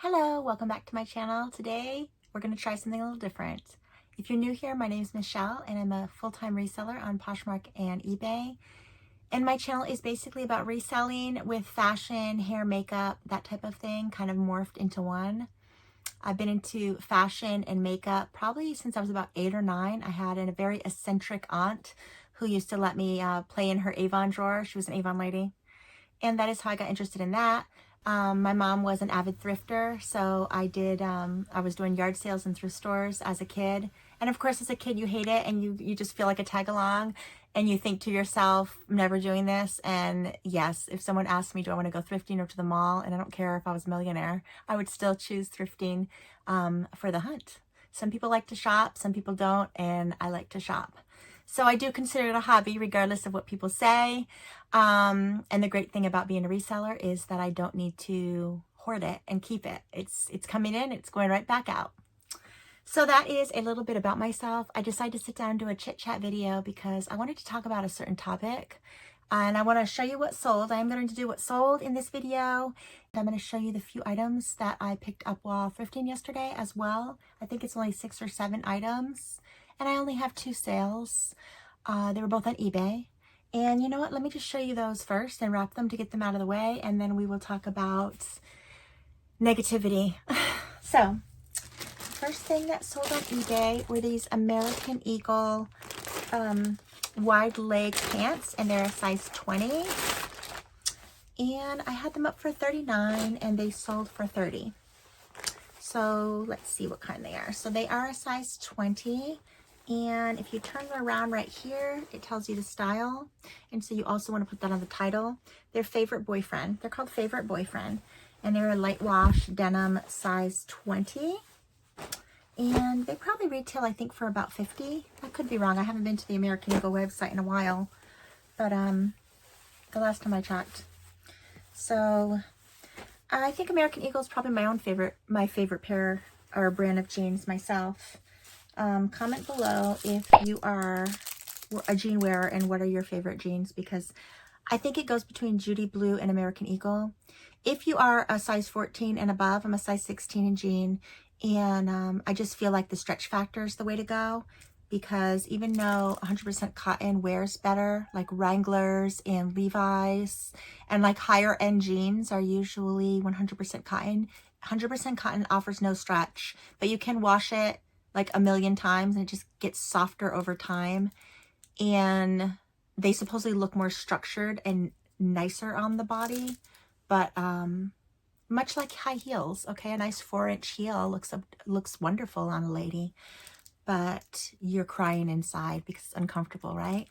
Hello, welcome back to my channel. Today we're going to try something a little different. If you're new here, my name is Michelle and I'm a full-time reseller on Poshmark and eBay. And my channel is basically about reselling with fashion, hair, makeup, that type of thing, kind of morphed into one. I've been into fashion and makeup probably since I was about 8 or 9. I had a very eccentric aunt who used to let me play in her Avon drawer. She was an Avon lady. And that is how I got interested in that. My mom was an avid thrifter, so I was doing yard sales and thrift stores as a kid. And of course, as a kid, you hate it and you just feel like a tag along and you think to yourself, I'm never doing this. And yes, if someone asked me, do I want to go thrifting or to the mall? And I don't care if I was a millionaire, I would still choose thrifting for the hunt. Some people like to shop, some people don't, and I like to shop. So I do consider it a hobby regardless of what people say. And the great thing about being a reseller is that I don't need to hoard it and keep it. It's coming in, it's going right back out. So that is a little bit about myself. I decided to sit down and do a chit chat video because I wanted to talk about a certain topic. And I want to show you what sold. I'm going to do what sold in this video. I'm going to show you the few items that I picked up while thrifting yesterday as well. I think it's only 6 or 7 items. And I only have 2 sales. They were both on eBay. And you know what? Let me just show you those first and wrap them to get them out of the way. And then we will talk about negativity. So, the first thing that sold on eBay were these American Eagle wide leg pants. And they're a size 20. And I had them up for $39 and they sold for $30. So, let's see what kind they are. So, they are a size 20. And if you turn them around right here, it tells you the style. And so you also want to put that on the title. They're Favorite Boyfriend. They're called Favorite Boyfriend. And they're a light wash denim size 20. And they probably retail, I think, for about $50. I could be wrong. I haven't been to the American Eagle website in a while. But the last time I checked. So I think American Eagle is probably my favorite pair or brand of jeans myself. Comment below if you are a jean wearer and what are your favorite jeans, because I think it goes between Judy Blue and American Eagle. If you are a size 14 and above, I'm a size 16 in jean, and I just feel like the stretch factor is the way to go, because even though 100% cotton wears better, like Wranglers and Levi's and like higher end jeans are usually 100% cotton. 100% cotton offers no stretch, but you can wash it like a million times and it just gets softer over time. And they supposedly look more structured and nicer on the body, but much like high heels. Okay, a nice 4-inch heel looks wonderful on a lady, but you're crying inside because it's uncomfortable, right?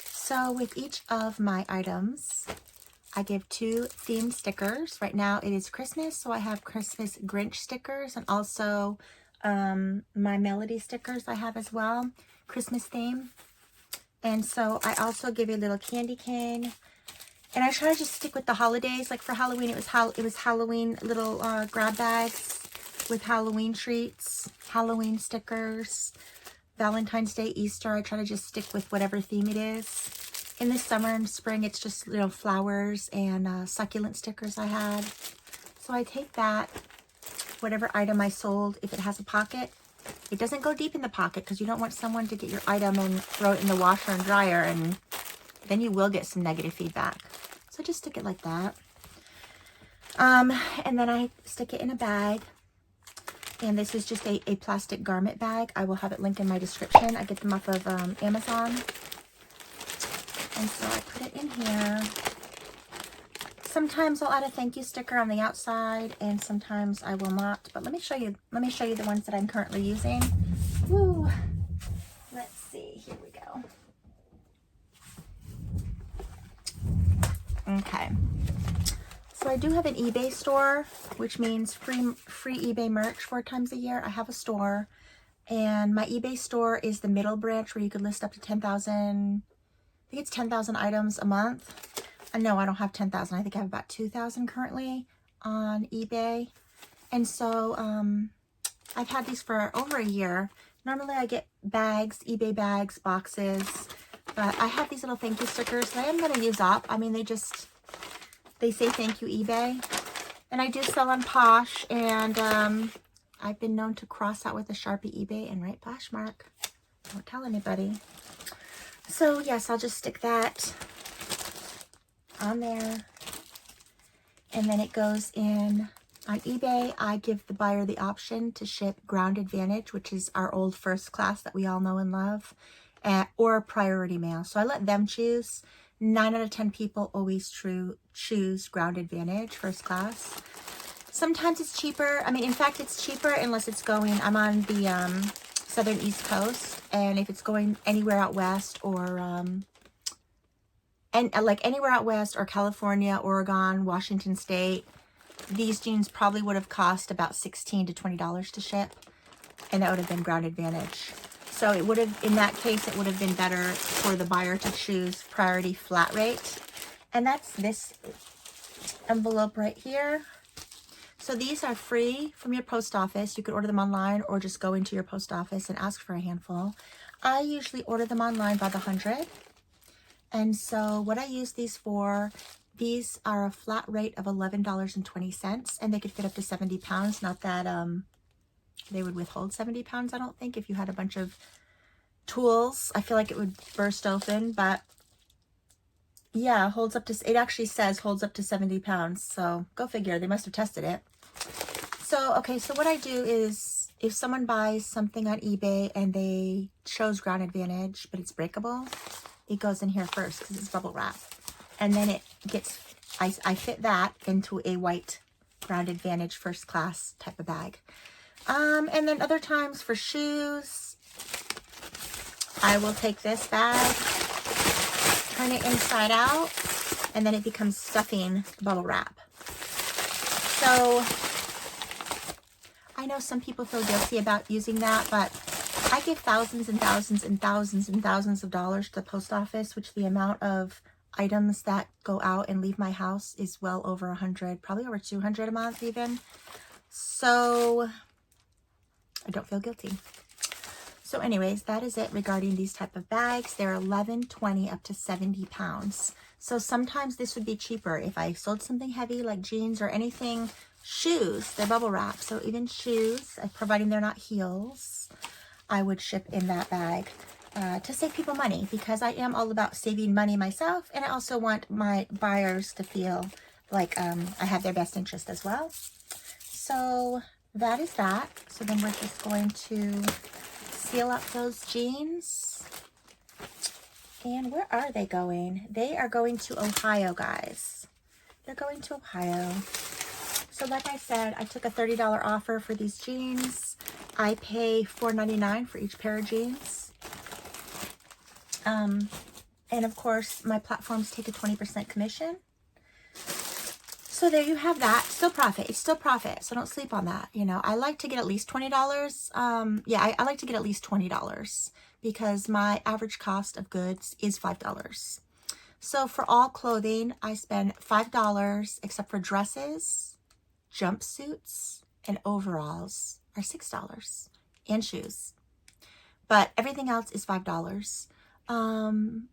So with each of my items, I give 2 themed stickers. Right now it is Christmas, so I have Christmas Grinch stickers, and also my Melody stickers I have as well, Christmas theme. And so I also give you a little candy cane, and I try to just stick with the holidays. Like for Halloween, it was Halloween little grab bags with Halloween treats, Halloween stickers, Valentine's Day, Easter. I try to just stick with whatever theme it is. In the summer and spring, it's just little flowers and succulent stickers I had. So I take that, whatever item I sold, if it has a pocket, it doesn't go deep in the pocket because you don't want someone to get your item and throw it in the washer and dryer, and then you will get some negative feedback. So just stick it like that. And then I stick it in a bag. And this is just a plastic garment bag. I will have it linked in my description. I get them off of Amazon. And so I put it in here. Sometimes I'll add a thank you sticker on the outside, and sometimes I will not. But let me show you the ones that I'm currently using. Woo. Let's see. Here we go. Okay. So I do have an eBay store, which means free eBay merch 4 times a year. I have a store, and my eBay store is the middle branch where you could list up to 10,000. I think it's 10,000 items a month. No, I don't have 10,000. I think I have about 2,000 currently on eBay. And so I've had these for over a year. Normally I get bags, eBay bags, boxes, but I have these little thank you stickers that I am going to use up. I mean, they say thank you eBay. And I do sell on Posh, and I've been known to cross out with a Sharpie eBay and write Poshmark. Don't tell anybody. So yes, I'll just stick that on there. And then it goes in on eBay. I give the buyer the option to ship Ground Advantage, which is our old first class that we all know and love, or priority mail. So I let them choose. 9 out of 10 people always choose Ground Advantage first class. Sometimes it's cheaper. I mean, in fact, it's cheaper unless it's going, I'm on the southern East Coast, and if it's going anywhere out west or like anywhere out west or California, Oregon, Washington State, these jeans probably would have cost about $16 to $20 to ship, and that would have been Ground Advantage. So it would have, in that case, it would have been better for the buyer to choose priority flat rate. And that's this envelope right here. So these are free from your post office. You could order them online or just go into your post office and ask for a handful. I usually order them online by the 100. And so what I use these for, these are a flat rate of $11.20, and they could fit up to 70 pounds. Not that they would withhold 70 pounds, I don't think, if you had a bunch of tools. I feel like it would burst open, but yeah, holds up to, it actually says holds up to 70 pounds. So go figure, they must have tested it. So, okay, so what I do is if someone buys something on eBay and they chose Ground Advantage, but it's breakable, it goes in here first because it's bubble wrap. And then it gets, I fit that into a white Ground Advantage first class type of bag. And then other times for shoes, I will take this bag, turn it inside out, and then it becomes stuffing bubble wrap. So I know some people feel guilty about using that, but I give thousands and thousands and thousands and thousands of dollars to the post office, which the amount of items that go out and leave my house is well over 100, probably over 200 a month even. So I don't feel guilty. So anyways, that is it regarding these type of bags. They're 11, 20, up to 70 pounds. So sometimes this would be cheaper if I sold something heavy like jeans or anything. Shoes, they're bubble wrap. So even shoes, providing they're not heels, I would ship in that bag to save people money, because I am all about saving money myself, and I also want my buyers to feel like I have their best interest as well. So that is that. So then we're just going to seal up those jeans. And where are they going? They are going to Ohio, guys. They're going to Ohio. So like I said, I took a $30 offer for these jeans. I pay $4.99 for each pair of jeans. And of course, my platforms take a 20% commission. So there you have that. Still profit. It's still profit. So don't sleep on that. You know, I like to get at least $20. Yeah, I like to get at least $20 because my average cost of goods is $5. So for all clothing, I spend $5, except for dresses, jumpsuits, and overalls are $6, and shoes. But everything else is $5.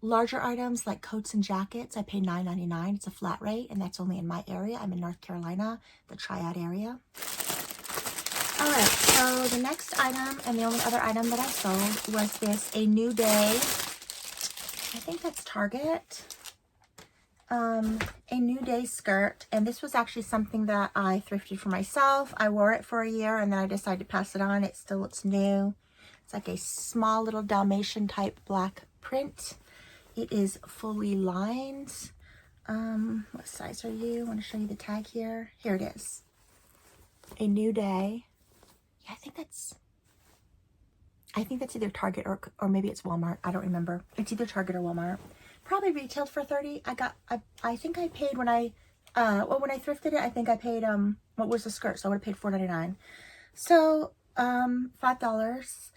Larger items like coats and jackets, I pay $9.99. It's a flat rate, and that's only in my area. I'm in North Carolina, the Triad area. All right, so the next item and the only other item that I sold was this A New Day. I think that's Target. A New Day skirt, and this was actually something that I thrifted for myself. I wore it for a year, and then I decided to pass it on. It still looks new. It's like a small little Dalmatian type black print. It is fully lined. What size are you? I want to show you the tag here. Here it is. A New Day. Yeah, I think that's either Target or maybe it's Walmart. I don't remember. It's either Target or Walmart. Probably retailed for $30. I think I paid when I thrifted it, I think I paid what was the skirt? So I would have paid $4.99. So $5,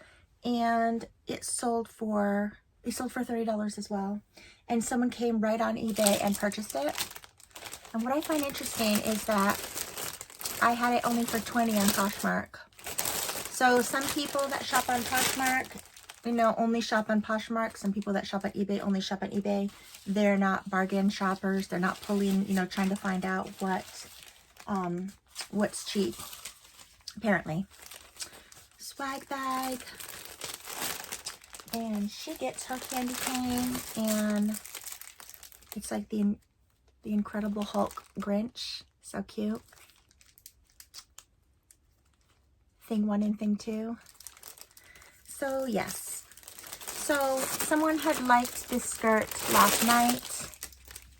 and it sold for $30 as well. And someone came right on eBay and purchased it. And what I find interesting is that I had it only for $20 on Poshmark. So some people that shop on Poshmark, you know, only shop on Poshmark. Some people that shop on eBay only shop on eBay. They're not bargain shoppers. They're not pulling, you know, trying to find out what what's cheap, apparently. Swag bag. And she gets her candy cane, and it's like the Incredible Hulk Grinch. So cute. Thing 1 and thing 2. So yes. So someone had liked this skirt last night,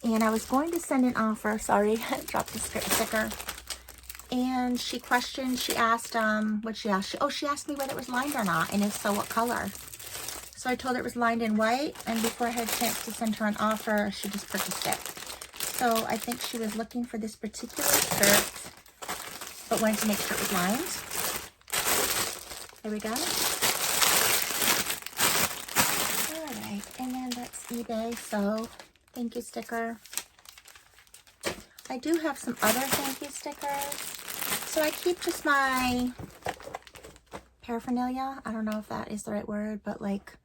and I was going to send an offer. Sorry, dropped the skirt sticker. And she questioned, she asked, what she asked? She asked me whether it was lined or not, and if so, what color. So I told her it was lined in white, and before I had a chance to send her an offer, she just purchased it. So I think she was looking for this particular skirt, but wanted to make sure it was lined. There we go. All right, and then that's eBay, so thank you sticker. I do have some other thank you stickers. So I keep just my paraphernalia. I don't know if that is the right word, but like,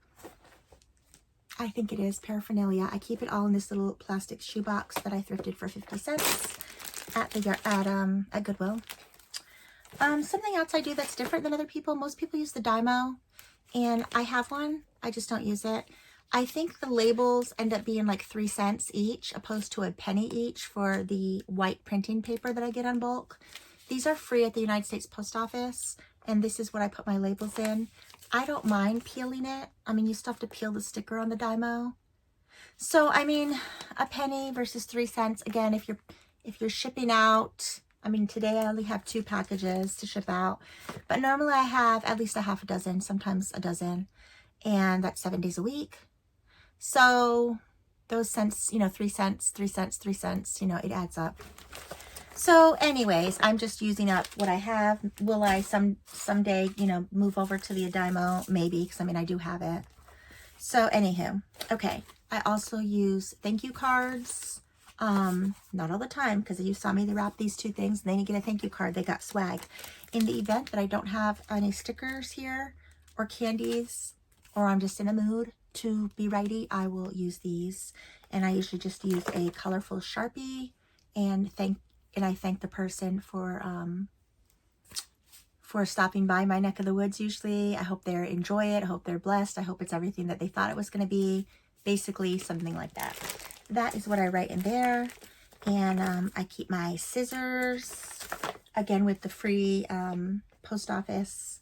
I think it is paraphernalia. I keep it all in this little plastic shoebox that I thrifted for 50 cents at Goodwill. Something else I do that's different than other people. Most people use the Dymo, and I have one. I just don't use it. I think the labels end up being like 3 cents each, opposed to a penny each for the white printing paper that I get on bulk. These are free at the United States Post Office, and this is what I put my labels in. I don't mind peeling it. I mean, you still have to peel the sticker on the Dymo. So, I mean, a penny versus 3 cents. Again, if you're shipping out, I mean, today I only have 2 packages to ship out, but normally I have at least a half a dozen, sometimes a dozen, and that's 7 days a week. So those cents, you know, 3 cents, 3 cents, 3 cents, you know, it adds up. So anyways, I'm just using up what I have. Will I someday, you know, move over to the Dymo? Maybe, because I mean, I do have it. So anywho, okay. I also use thank you cards. Not all the time, because you saw me wrap these 2 things, and then you get a thank you card. They got swag. In the event that I don't have any stickers here or candies, or I'm just in a mood to be righty, I will use these. And I usually just use a colorful Sharpie and I thank the person for stopping by my neck of the woods usually. I hope they enjoy it. I hope they're blessed. I hope it's everything that they thought it was going to be. Basically, something like that. That is what I write in there. And I keep my scissors, again, with the free post office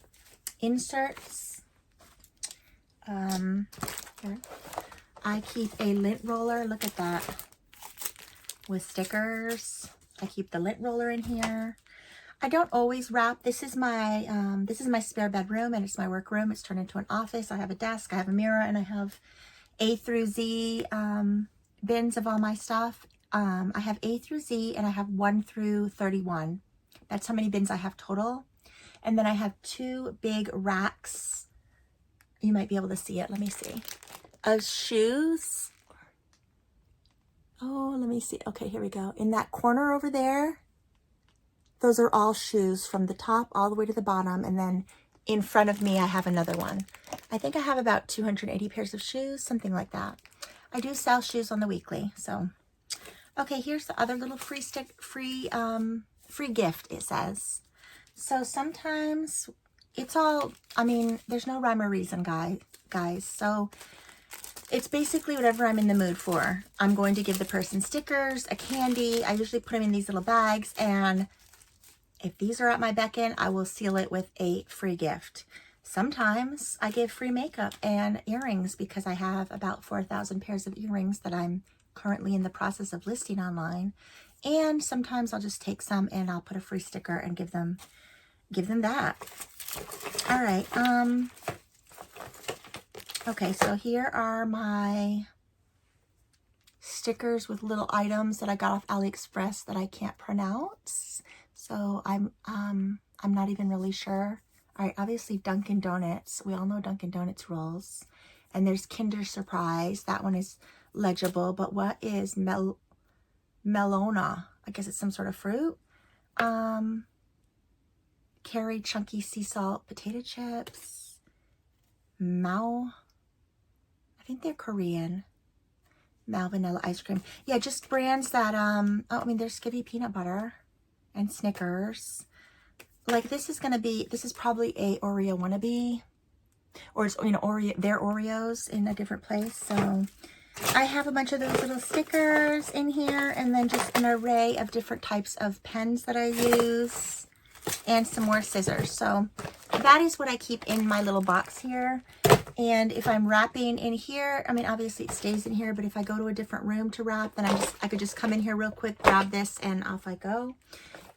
inserts. Here. I keep a lint roller. Look at that. With stickers. I keep the lint roller in here. I don't always wrap. This is my spare bedroom, and it's my workroom. It's turned into an office. I have a desk, I have a mirror, and I have A through Z bins of all my stuff. I have A through Z, and I have 1 through 31. That's how many bins I have total. And then I have 2 big racks. You might be able to see it. Let me see. Of shoes. Oh, let me see. Okay, here we go. In that corner over there, those are all shoes from the top all the way to the bottom. And then in front of me, I have another one. I think I have about 280 pairs of shoes, something like that. I do sell shoes on the weekly. So, okay, here's the other little free gift, it says. So sometimes it's all, I mean, there's no rhyme or reason, guys. So it's basically whatever I'm in the mood for. I'm going to give the person stickers, a candy. I usually put them in these little bags, and if these are at my beckon, I will seal it with a free gift. Sometimes I give free makeup and earrings because I have about 4,000 pairs of earrings that I'm currently in the process of listing online. And sometimes I'll just take some and I'll put a free sticker and give them that. All right. Okay, so here are my stickers with little items that I got off AliExpress that I can't pronounce. So I'm not even really sure. All right, obviously Dunkin' Donuts. We all know Dunkin' Donuts rolls. And there's Kinder Surprise. That one is legible. But what is Melona? I guess it's some sort of fruit. Carry Chunky Sea Salt Potato Chips. Mao. I think they're Korean. Mao Vanilla Ice Cream. Yeah, just brands that, oh, I mean, there's Skippy Peanut Butter. and Snickers. Like this is probably a Oreo wannabe, or it's, you know, their Oreos in a different place. So I have a bunch of those little stickers in here, and then just an array of different types of pens that I use, and some more scissors. So that is what I keep in my little box here. And if I'm wrapping in here, I mean, obviously it stays in here, but if I go to a different room to wrap, then I could just come in here real quick, grab this, and off I go.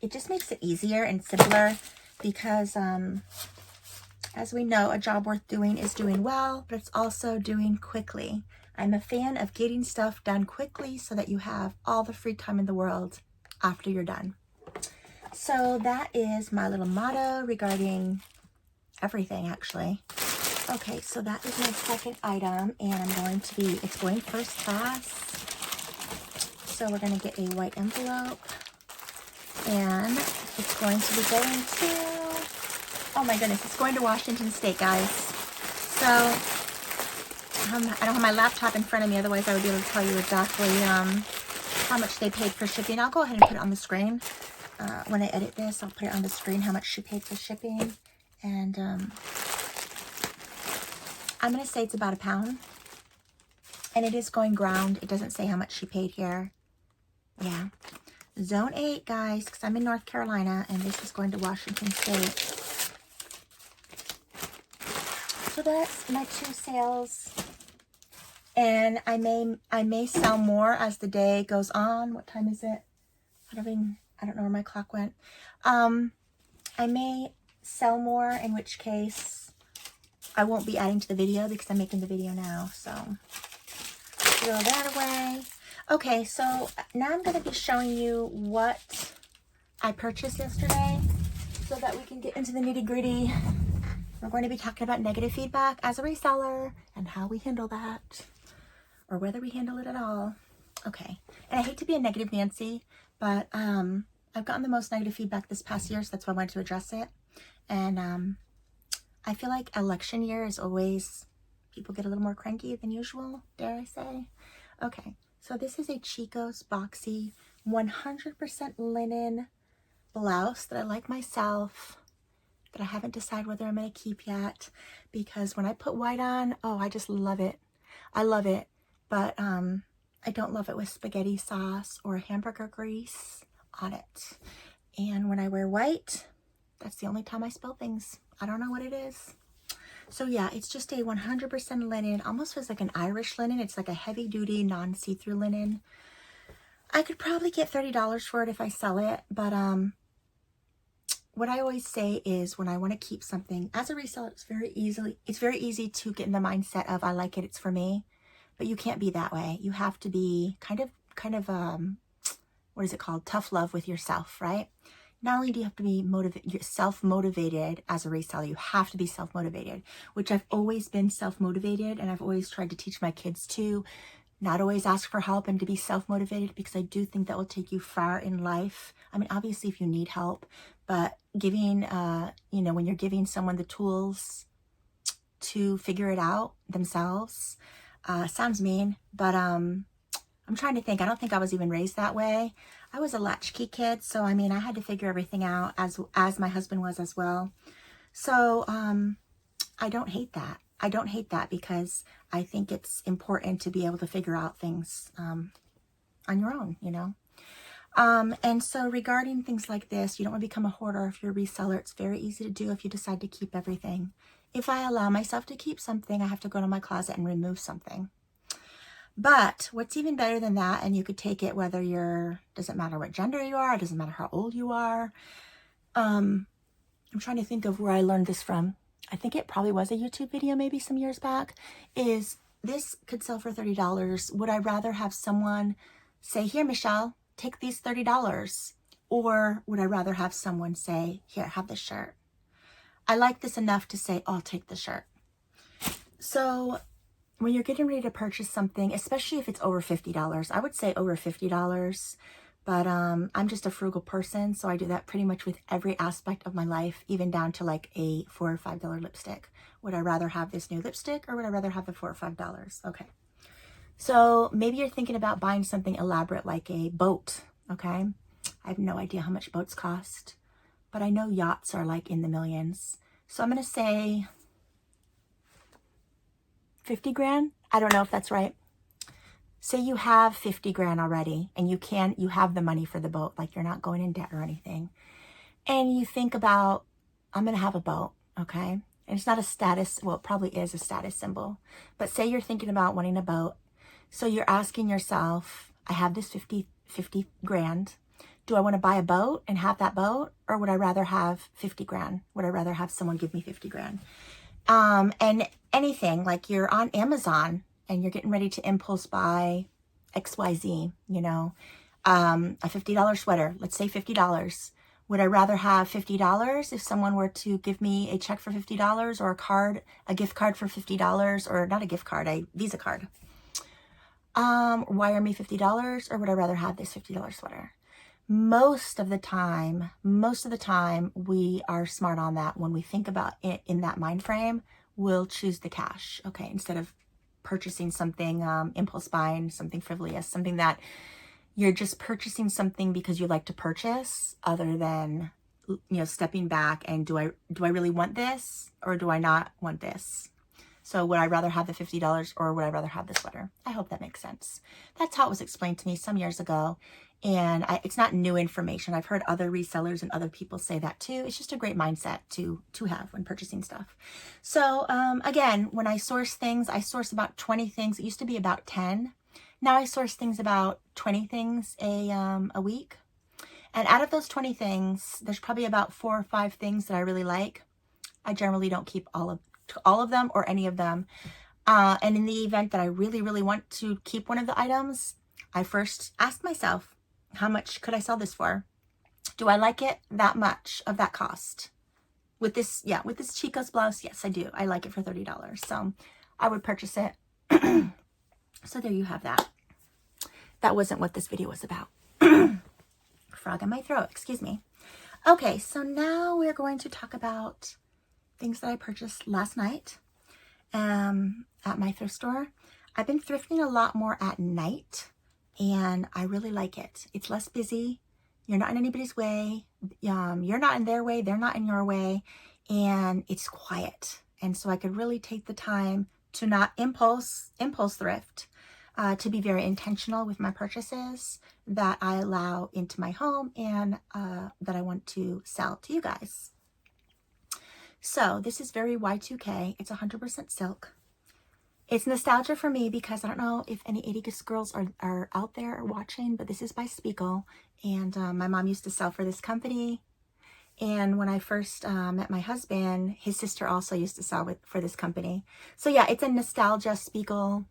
It just makes it easier and simpler because, as we know, a job worth doing is doing well, but it's also doing quickly. I'm a fan of getting stuff done quickly so that you have all the free time in the world after you're done. So that is my little motto regarding everything, actually. Okay, so that is my second item, and it's going first class. So we're going to get a white envelope, and it's going to be going to, oh my goodness, it's going to Washington State, guys. So I don't have my laptop in front of me, otherwise I would be able to tell you exactly how much they paid for shipping. I'll go ahead and put it on the screen. When I edit this, I'll put it on the screen how much she paid for shipping. And I'm going to say it's about £1. And it is going ground. It doesn't say how much she paid here. Yeah. Zone 8, guys, because I'm in North Carolina, and this is going to Washington State. So that's my 2 sales. And I may sell more as the day goes on. What time is it? I don't know where my clock went. I may sell more, in which case I won't be adding to the video because I'm making the video now. So throw that away. Okay, so now I'm going to be showing you what I purchased yesterday so that we can get into the nitty-gritty. We're going to be talking about negative feedback as a reseller and how we handle that, or whether we handle it at all. Okay, and I hate to be a negative Nancy, but I've gotten the most negative feedback this past year, so that's why I wanted to address it. And I feel like election year is always, people get a little more cranky than usual, dare I say. Okay, so this is a Chico's boxy 100% linen blouse that I like myself, that I haven't decided whether I'm going to keep yet, because when I put white on, oh, I just love it. I love it, but I don't love it with spaghetti sauce or hamburger grease on it. And when I wear white, that's the only time I spill things. I don't know what it is. So yeah, it's just a 100% linen, almost feels like an Irish linen. It's like a heavy duty, non-see-through linen. I could probably get $30 for it if I sell it, but what I always say is when I want to keep something as a reseller, it's very easy to get in the mindset of I like it, it's for me, but you can't be that way. You have to be kind of what is it called? Tough love with yourself, right? Not only do you have to be self-motivated as a reseller, you have to be self-motivated, which I've always been self-motivated, and I've always tried to teach my kids to not always ask for help and to be self-motivated, because I do think that will take you far in life. I mean, obviously if you need help, but giving, when you're giving someone the tools to figure it out themselves, sounds mean, but I'm trying to think. I don't think I was even raised that way. I was a latchkey kid, so I mean, I had to figure everything out as my husband was as well. So I don't hate that. I don't hate that because I think it's important to be able to figure out things on your own, you know. And so regarding things like this, you don't want to become a hoarder if you're a reseller. It's very easy to do if you decide to keep everything. If I allow myself to keep something, I have to go to my closet and remove something. But what's even better than that, and you could take it whether doesn't matter what gender you are, it doesn't matter how old you are. I'm trying to think of where I learned this from. I think it probably was a YouTube video maybe some years back, is this could sell for $30. Would I rather have someone say, here, Michelle, take these $30? Or would I rather have someone say, here, have this shirt? I like this enough to say, I'll take the shirt. So when you're getting ready to purchase something, especially if it's over $50, I would say over $50, but I'm just a frugal person, so I do that pretty much with every aspect of my life, even down to like a $4 or $5 lipstick. Would I rather have this new lipstick, or would I rather have the $4 or $5? Okay. So maybe you're thinking about buying something elaborate like a boat, okay? I have no idea how much boats cost, but I know yachts are like in the millions. So I'm going to say 50 grand. I don't know if that's right. Say you have 50 grand already and you have the money for the boat, like you're not going in debt or anything. And you think about, I'm going to have a boat, okay? And it's not a status, well, it probably is a status symbol. But say you're thinking about wanting a boat. So you're asking yourself, I have this 50 grand. Do I want to buy a boat and have that boat? Or would I rather have 50 grand? Would I rather have someone give me 50 grand? And anything, like you're on Amazon and you're getting ready to impulse buy XYZ, you know, a $50 sweater, let's say $50. Would I rather have $50 if someone were to give me a check for $50 or a gift card for $50, or not a gift card, a Visa card? Wire me $50, or would I rather have this $50 sweater? Most of the time, we are smart on that. When we think about it in that mind frame, we'll choose the cash, okay, instead of purchasing something, impulse buying, something frivolous, something that you're just purchasing something because you like to purchase, other than, you know, stepping back and do I really want this, or do I not want this? So would I rather have the $50, or would I rather have the sweater? I hope that makes sense. That's how it was explained to me some years ago. And it's not new information. I've heard other resellers and other people say that too. It's just a great mindset to have when purchasing stuff. So again, when I source things, I source about 20 things. It used to be about 10. Now I source things about 20 things a week. And out of those 20 things, there's probably about 4 or 5 things that I really like. I generally don't keep all of them or any of them. And in the event that I really, really want to keep one of the items, I first ask myself, how much could I sell this for? Do I like it that much of that cost? With this Chico's blouse, yes, I do. I like it for $30. So I would purchase it. So there you have that. That wasn't what this video was about. Frog in my throat, excuse me. Okay, so now we're going to talk about things that I purchased last night at my thrift store. I've been thrifting a lot more at night, and I really like it. It's less busy. You're not in anybody's way. You're not in their way. They're not in your way. And it's quiet. And so I could really take the time to not impulse thrift, to be very intentional with my purchases that I allow into my home and that I want to sell to you guys. So this is very Y2K. It's 100% silk. It's nostalgia for me because I don't know if any 80s girls are out there watching, but this is by Spiegel. And my mom used to sell for this company. And when I first met my husband, his sister also used to sell for this company. So yeah, it's a nostalgia Spiegel.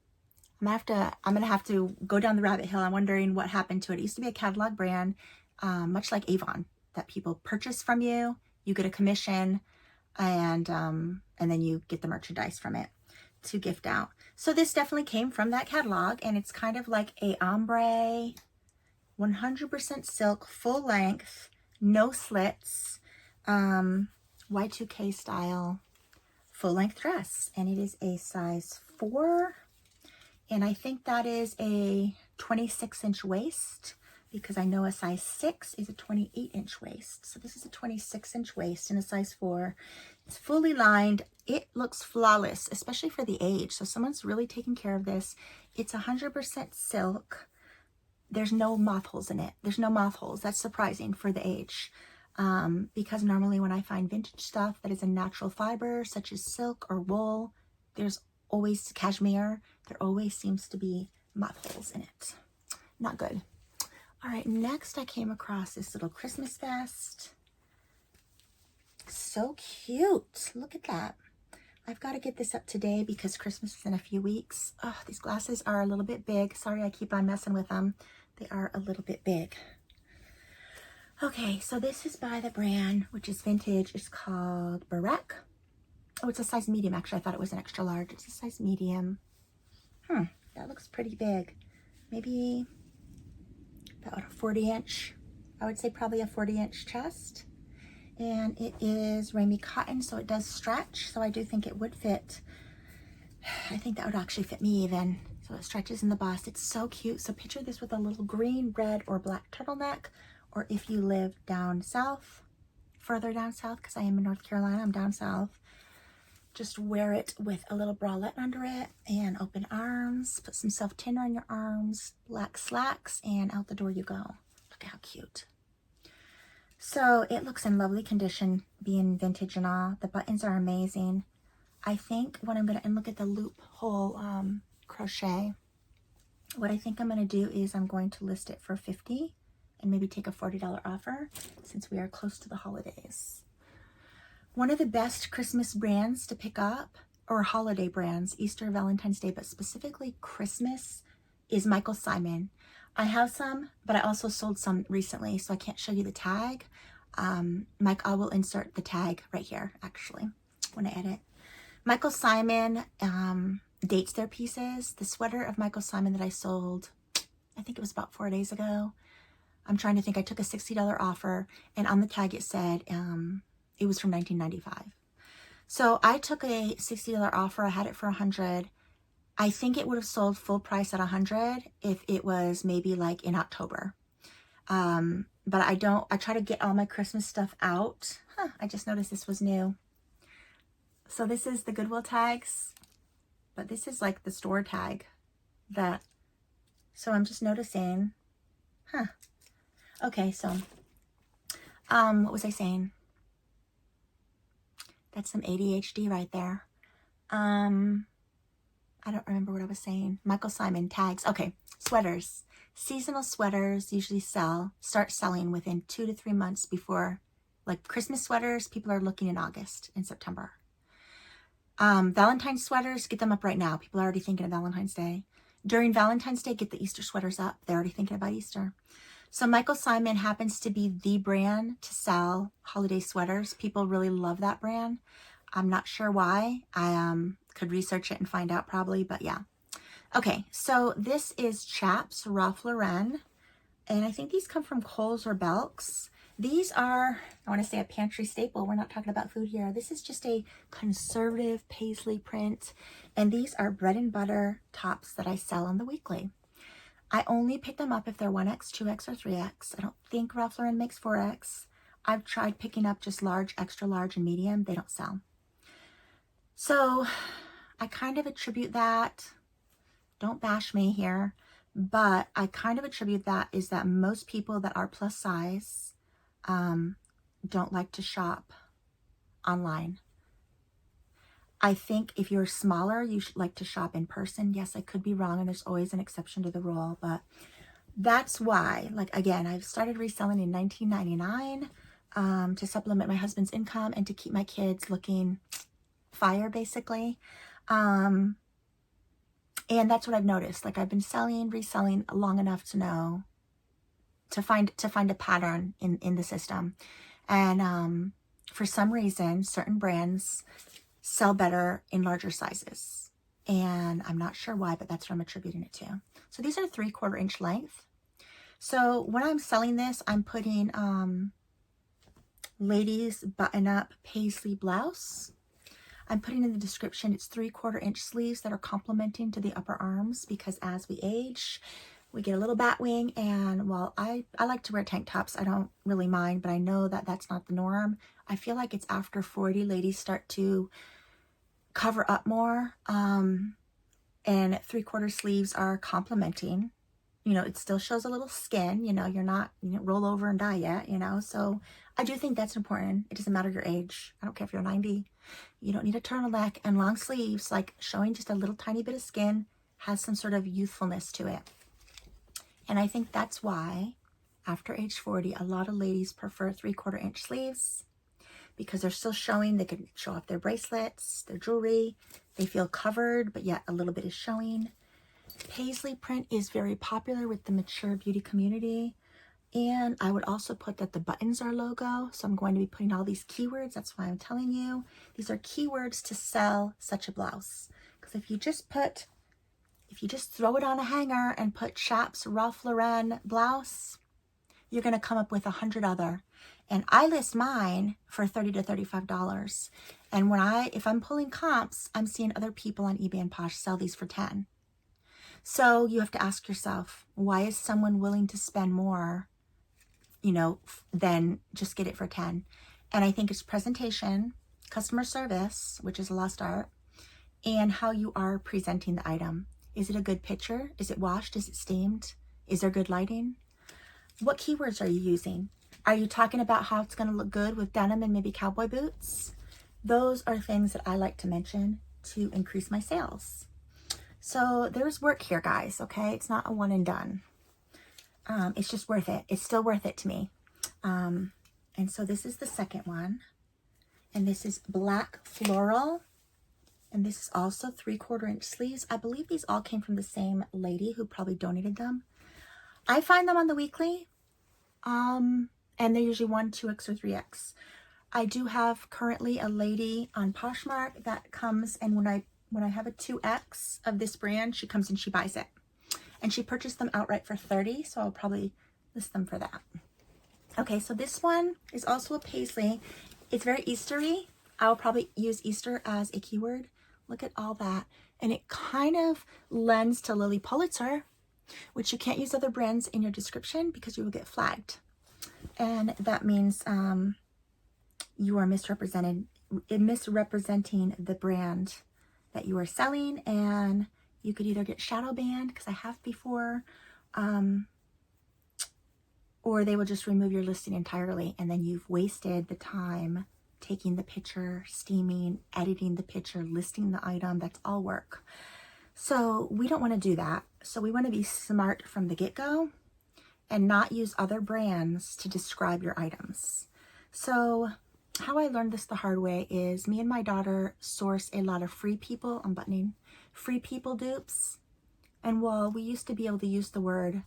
I'm gonna have to go down the rabbit hill. I'm wondering what happened to it. It used to be a catalog brand, much like Avon, that people purchase from you. You get a commission, and then you get the merchandise from it to gift out. So this definitely came from that catalog, and it's kind of like a ombre, 100% silk, full length, no slits, Y2K style, full length dress. And it is a size 4. And I think that is a 26-inch waist, because I know a size 6 is a 28-inch waist. So this is a 26-inch waist in a size 4. It's fully lined. It looks flawless, especially for the age. So someone's really taking care of this. It's 100% silk. There's no moth holes in it. There's no moth holes. That's surprising for the age. Because normally when I find vintage stuff that is a natural fiber, such as silk or wool, there's always cashmere. There always seems to be moth holes in it. Not good. All right, next I came across this little Christmas vest. So cute. Look at that. I've got to get this up today because Christmas is in a few weeks. Oh, these glasses are a little bit big. Sorry, I keep on messing with them. They are a little bit big. Okay, so this is by the brand, which is vintage. It's called Barek. Oh, it's a size medium. Actually, I thought it was an extra large. It's a size medium. That looks pretty big. Maybe about a 40-inch. I would say probably a 40-inch chest. And it is Ramie cotton, so it does stretch. So I do think it would fit. I think that would actually fit me even. So it stretches in the bust. It's so cute. So picture this with a little green, red, or black turtleneck or if you live down south, further down south, because I am in North Carolina, I'm down south, just wear it with a little bralette under it and open arms, put some self-tanner on your arms, black slacks, and out the door you go. Look at how cute. So it looks in lovely condition, being vintage and all. The buttons are amazing. I think what I'm gonna, and look at the loophole crochet. What I think I'm gonna do is I'm going to list it for $50 and maybe take a $40 offer since we are close to the holidays. One of the best Christmas brands to pick up, or holiday brands, Easter, Valentine's Day, but specifically Christmas, is MichelleC. I have some, but I also sold some recently, so I can't show you the tag. Mike, I will insert the tag right here, actually, when I edit. MichelleC dates their pieces. The sweater of MichelleC that I sold, I think it was about 4 days ago. I'm trying to think. I took a $60 offer, and on the tag it said it was from 1995. So I took a $60 offer. I had it for $100. I think it would have sold full price at $100 if it was maybe like in October. But I try to get all my Christmas stuff out. I just noticed this was new. So this is the Goodwill tags, but this is like the store tag so I'm just noticing, okay, so, what was I saying? That's some ADHD right there. I don't remember what I was saying. MichelleC tags. Okay, sweaters. Seasonal sweaters usually start selling within 2 to 3 months before, like Christmas sweaters, people are looking in August and September. Valentine's sweaters, get them up right now. People are already thinking of Valentine's Day. During Valentine's Day, get the Easter sweaters up. They're already thinking about Easter. So MichelleC happens to be the brand to sell holiday sweaters. People really love that brand. I'm not sure why. I could research it and find out probably, but yeah. Okay, so this is Chaps Ralph Lauren, and I think these come from Kohl's or Belk's. These are, I want to say, a pantry staple. We're not talking about food here. This is just a conservative paisley print, and these are bread and butter tops that I sell on the weekly. I only pick them up if they're 1X, 2X, or 3X. I don't think Ralph Lauren makes 4X. I've tried picking up just large, extra large, and medium. They don't sell. So I kind of attribute that, don't bash me here, but I kind of attribute that is that most people that are plus size don't like to shop online. I think if you're smaller, you should like to shop in person. Yes, I could be wrong, and there's always an exception to the rule, but that's why, like, again, I've started reselling in 1999 to supplement my husband's income and to keep my kids looking fire, basically. And that's what I've noticed. Like, I've been reselling long enough to know, to find a pattern in the system. And for some reason, certain brands sell better in larger sizes. And I'm not sure why, but that's what I'm attributing it to. So these are 3/4 inch length. So when I'm selling this, I'm putting ladies button-up paisley blouse. I'm putting in the description, it's 3/4 inch sleeves that are complementing to the upper arms, because as we age, we get a little bat wing. And while I like to wear tank tops, I don't really mind, but I know that that's not the norm. I feel like it's after 40, ladies start to cover up more. And 3/4 sleeves are complementing. You know, it still shows a little skin, you know, you're not, you don't roll over and die yet, you know. So I do think that's important. It doesn't matter your age. I don't care if you're 90. You don't need a turtleneck, and long sleeves, like showing just a little tiny bit of skin, has some sort of youthfulness to it. And I think that's why after age 40, a lot of ladies prefer 3/4 inch sleeves, because they're still showing. They can show off their bracelets, their jewelry. They feel covered, but yet a little bit is showing. Paisley print is very popular with the mature beauty community. And I would also put that the buttons are logo. So I'm going to be putting all these keywords. That's why I'm telling you. These are keywords to sell such a blouse. Because if you just throw it on a hanger and put Chaps Ralph Lauren blouse, you're going to come up with 100 other. And I list mine for $30 to $35. And if I'm pulling comps, I'm seeing other people on eBay and Posh sell these for 10. So you have to ask yourself, why is someone willing to spend more then just get it for 10. And I think it's presentation, customer service, which is a lost art, and how you are presenting the item. Is it a good picture? Is it washed? Is it steamed? Is there good lighting? What keywords are you using? Are you talking about how it's going to look good with denim and maybe cowboy boots? Those are things that I like to mention to increase my sales. So there's work here, guys, okay? It's not a one and done. It's just worth it. It's still worth it to me. And so this is the second one. And this is black floral. And this is also 3/4 inch sleeves. I believe these all came from the same lady who probably donated them. I find them on the weekly. And they're usually 1, 2X, or 3X. I do have currently a lady on Poshmark that comes, and when I have a 2X of this brand, she comes and she buys it. And she purchased them outright for $30, so I'll probably list them for that. Okay, so this one is also a paisley. It's very Eastery. I'll probably use Easter as a keyword. Look at all that. And it kind of lends to Lily Pulitzer, which you can't use other brands in your description because you will get flagged. And that means you are misrepresenting the brand that you are selling, and you could either get shadow banned, because I have before, or they will just remove your listing entirely, and then you've wasted the time taking the picture, steaming, editing the picture, listing the item. That's all work. So we don't want to do that. So we want to be smart from the get-go and not use other brands to describe your items. So how I learned this the hard way is me and my daughter source a lot of free people, free people dupes. And while we used to be able to use the word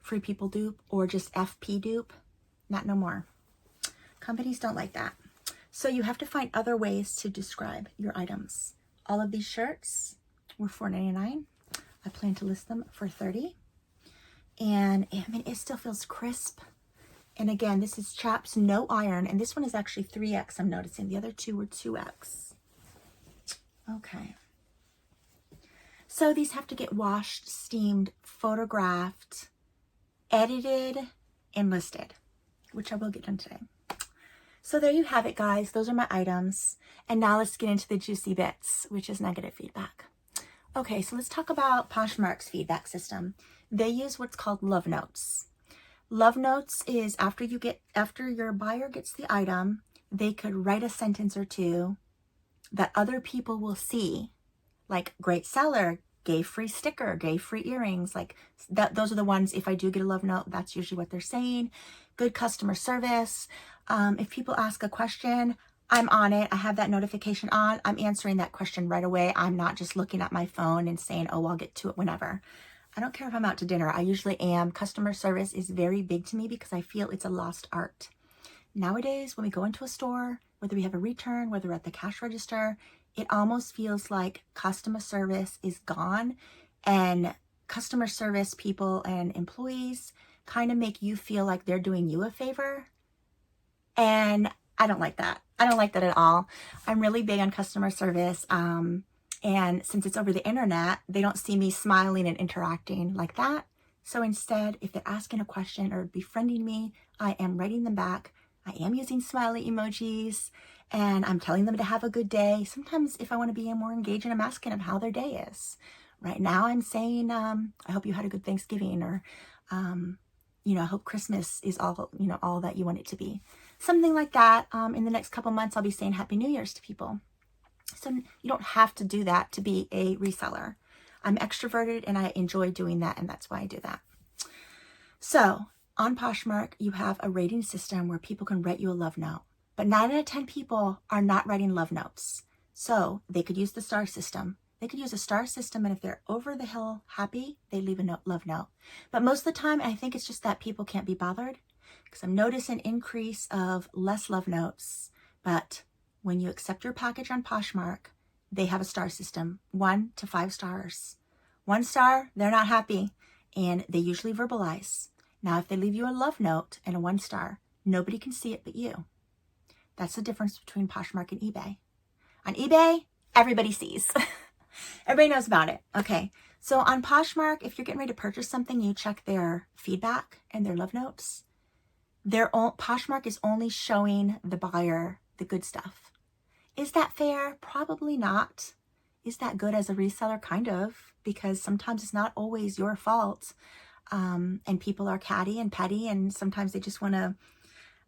free people dupe or just FP dupe, not no more. Companies don't like that. So you have to find other ways to describe your items. All of these shirts were $4.99. I plan to list them for $30. And I mean, it still feels crisp. And again, this is chaps, no iron. And this one is actually 3X, I'm noticing. The other two were 2X. Okay. So these have to get washed, steamed, photographed, edited, and listed, which I will get done today. So there you have it, guys. Those are my items. And now let's get into the juicy bits, which is negative feedback. Okay, so let's talk about Poshmark's feedback system. They use what's called love notes. Love notes is after your buyer gets the item, they could write a sentence or two that other people will see, like great seller, gave free sticker, gave free earrings, like that. Those are the ones, if I do get a love note, that's usually what they're saying. Good customer service. If people ask a question, I'm on it. I have that notification on. I'm answering that question right away. I'm not just looking at my phone and saying, oh, I'll get to it whenever. I don't care if I'm out to dinner. I usually am. Customer service is very big to me because I feel it's a lost art. Nowadays, when we go into a store, whether we have a return, whether we're at the cash register, it almost feels like customer service is gone, and customer service people and employees kind of make you feel like they're doing you a favor. And I don't like that. I don't like that at all. I'm really big on customer service. And since it's over the internet, they don't see me smiling and interacting like that. So instead, if they're asking a question or befriending me, I am writing them back. I am using smiley emojis, and I'm telling them to have a good day. Sometimes if I want to be more engaging, I'm asking them how their day is. Right now I'm saying, I hope you had a good Thanksgiving, or, I hope Christmas is all that you want it to be. Something like that. In the next couple months, I'll be saying Happy New Year's to people. So you don't have to do that to be a reseller. I'm extroverted and I enjoy doing that, and that's why I do that. So on Poshmark, you have a rating system where people can write you a love note, but 9 out of 10 people are not writing love notes. So they could use the star system. They could use a star system, and if they're over the hill happy, they leave a love note. But most of the time, I think it's just that people can't be bothered, because I'm noticing an increase of less love notes. But when you accept your package on Poshmark, they have a star system, 1 to 5 stars. 1 star, they're not happy, and they usually verbalize. Now, if they leave you a love note and a 1 star, nobody can see it but you. That's the difference between Poshmark and eBay. On eBay, everybody sees. Everybody knows about it. Okay, so on Poshmark, if you're getting ready to purchase something, you check their feedback and their love notes. Poshmark is only showing the buyer the good stuff. Is that fair? Probably not. Is that good as a reseller? Kind of, because sometimes it's not always your fault. And people are catty and petty, and sometimes they just want to,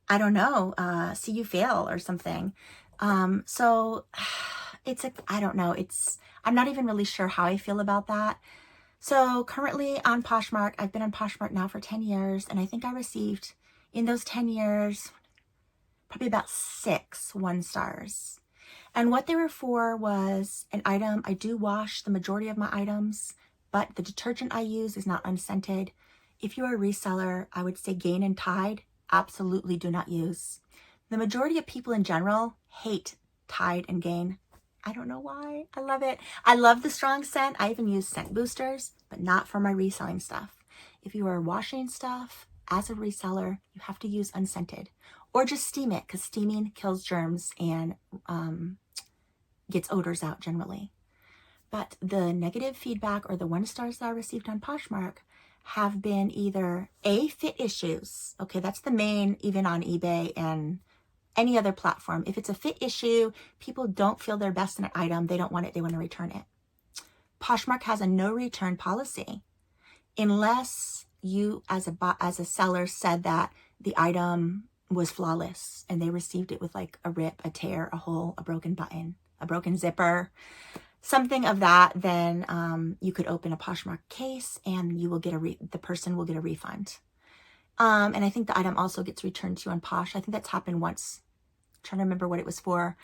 I don't know, see you fail or something. So I don't know. I'm not even really sure how I feel about that. So currently on Poshmark, I've been on Poshmark now for 10 years, and I think I received in those 10 years, probably about 6 1-stars. And what they were for was an item. I do wash the majority of my items, but the detergent I use is not unscented. If you're a reseller, I would say Gain and Tide, absolutely do not use. The majority of people in general hate Tide and Gain. I don't know why. I love it. I love the strong scent. I even use scent boosters, but not for my reselling stuff. If you are washing stuff as a reseller, you have to use unscented, or just steam it, because steaming kills germs and gets odors out generally. But the negative feedback or the 1-stars that I received on Poshmark have been either fit issues. Okay, that's the main, even on eBay and any other platform. If it's a fit issue, people don't feel their best in an item, they don't want it, they want to return it. Poshmark has a no return policy unless you as a seller said that the item was flawless and they received it with like a rip, a tear, a hole, a broken button, a broken zipper, something of that. Then you could open a Poshmark case and you will get the person will get a refund. And I think the item also gets returned to you on Posh. I think that's happened once. I'm trying to remember what it was for.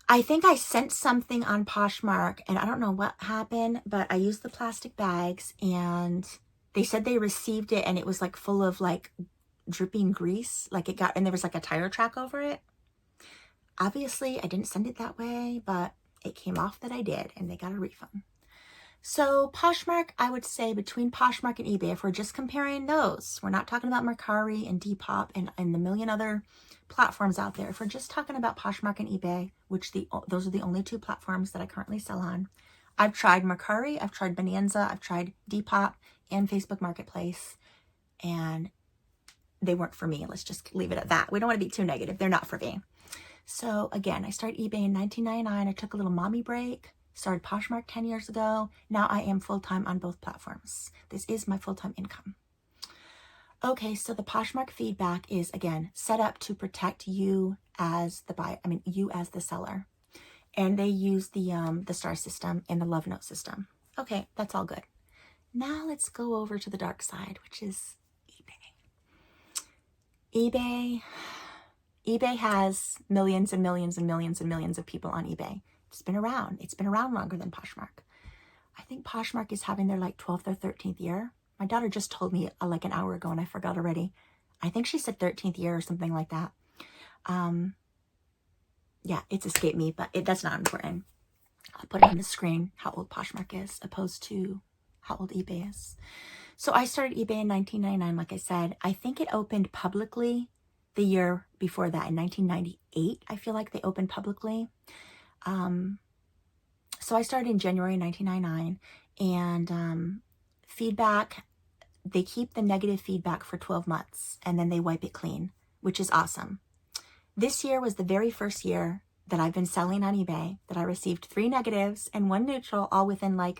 I think I sent something on Poshmark and I don't know what happened, but I used the plastic bags and they said they received it and it was like full of like dripping grease. And there was like a tire track over it. Obviously I didn't send it that way, but it came off that I did and they got a refund. So Poshmark, I would say between Poshmark and eBay, if we're just comparing those, we're not talking about Mercari and Depop and the million other platforms out there. If we're just talking about Poshmark and eBay, which those are the only 2 platforms that I currently sell on. I've tried Mercari, I've tried Bonanza, I've tried Depop and Facebook Marketplace, and they weren't for me. Let's just leave it at that. We don't want to be too negative. They're not for me. So again, I started eBay in 1999. I took a little mommy break. Started Poshmark 10 years ago. Now I am full-time on both platforms. This is my full-time income. Okay, so the Poshmark feedback is, again, set up to protect you as the buyer, you as the seller. And they use the star system and the love note system. Okay, that's all good. Now let's go over to the dark side, which is eBay. eBay has millions and millions and millions and millions of people on eBay. It's been around. It's been around longer than Poshmark. I think Poshmark is having their like 12th or 13th year. My daughter just told me like an hour ago and I forgot already. I think she said 13th year or something like that. Yeah, it's escaped me, but that's not important. I'll put it on the screen how old Poshmark is opposed to how old eBay is. So I started eBay in 1999, like I said. I think it opened publicly the year before that in 1998. I feel like they opened publicly. So I started in January 1999, and feedback, they keep the negative feedback for 12 months and then they wipe it clean, which is awesome. This year was the very first year that I've been selling on eBay that I received 3 negatives and 1 neutral, all within I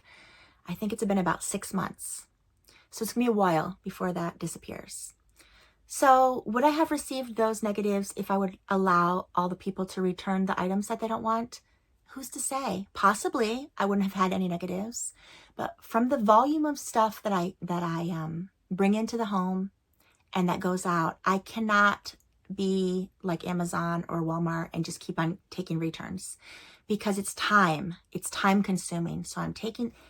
think it's been about 6 months. So it's gonna be a while before that disappears. So would I have received those negatives if I would allow all the people to return the items that they don't want? Who's to say? Possibly I wouldn't have had any negatives, but from the volume of stuff that I bring into the home and that goes out, I cannot be like Amazon or Walmart and just keep on taking returns, because it's time consuming. So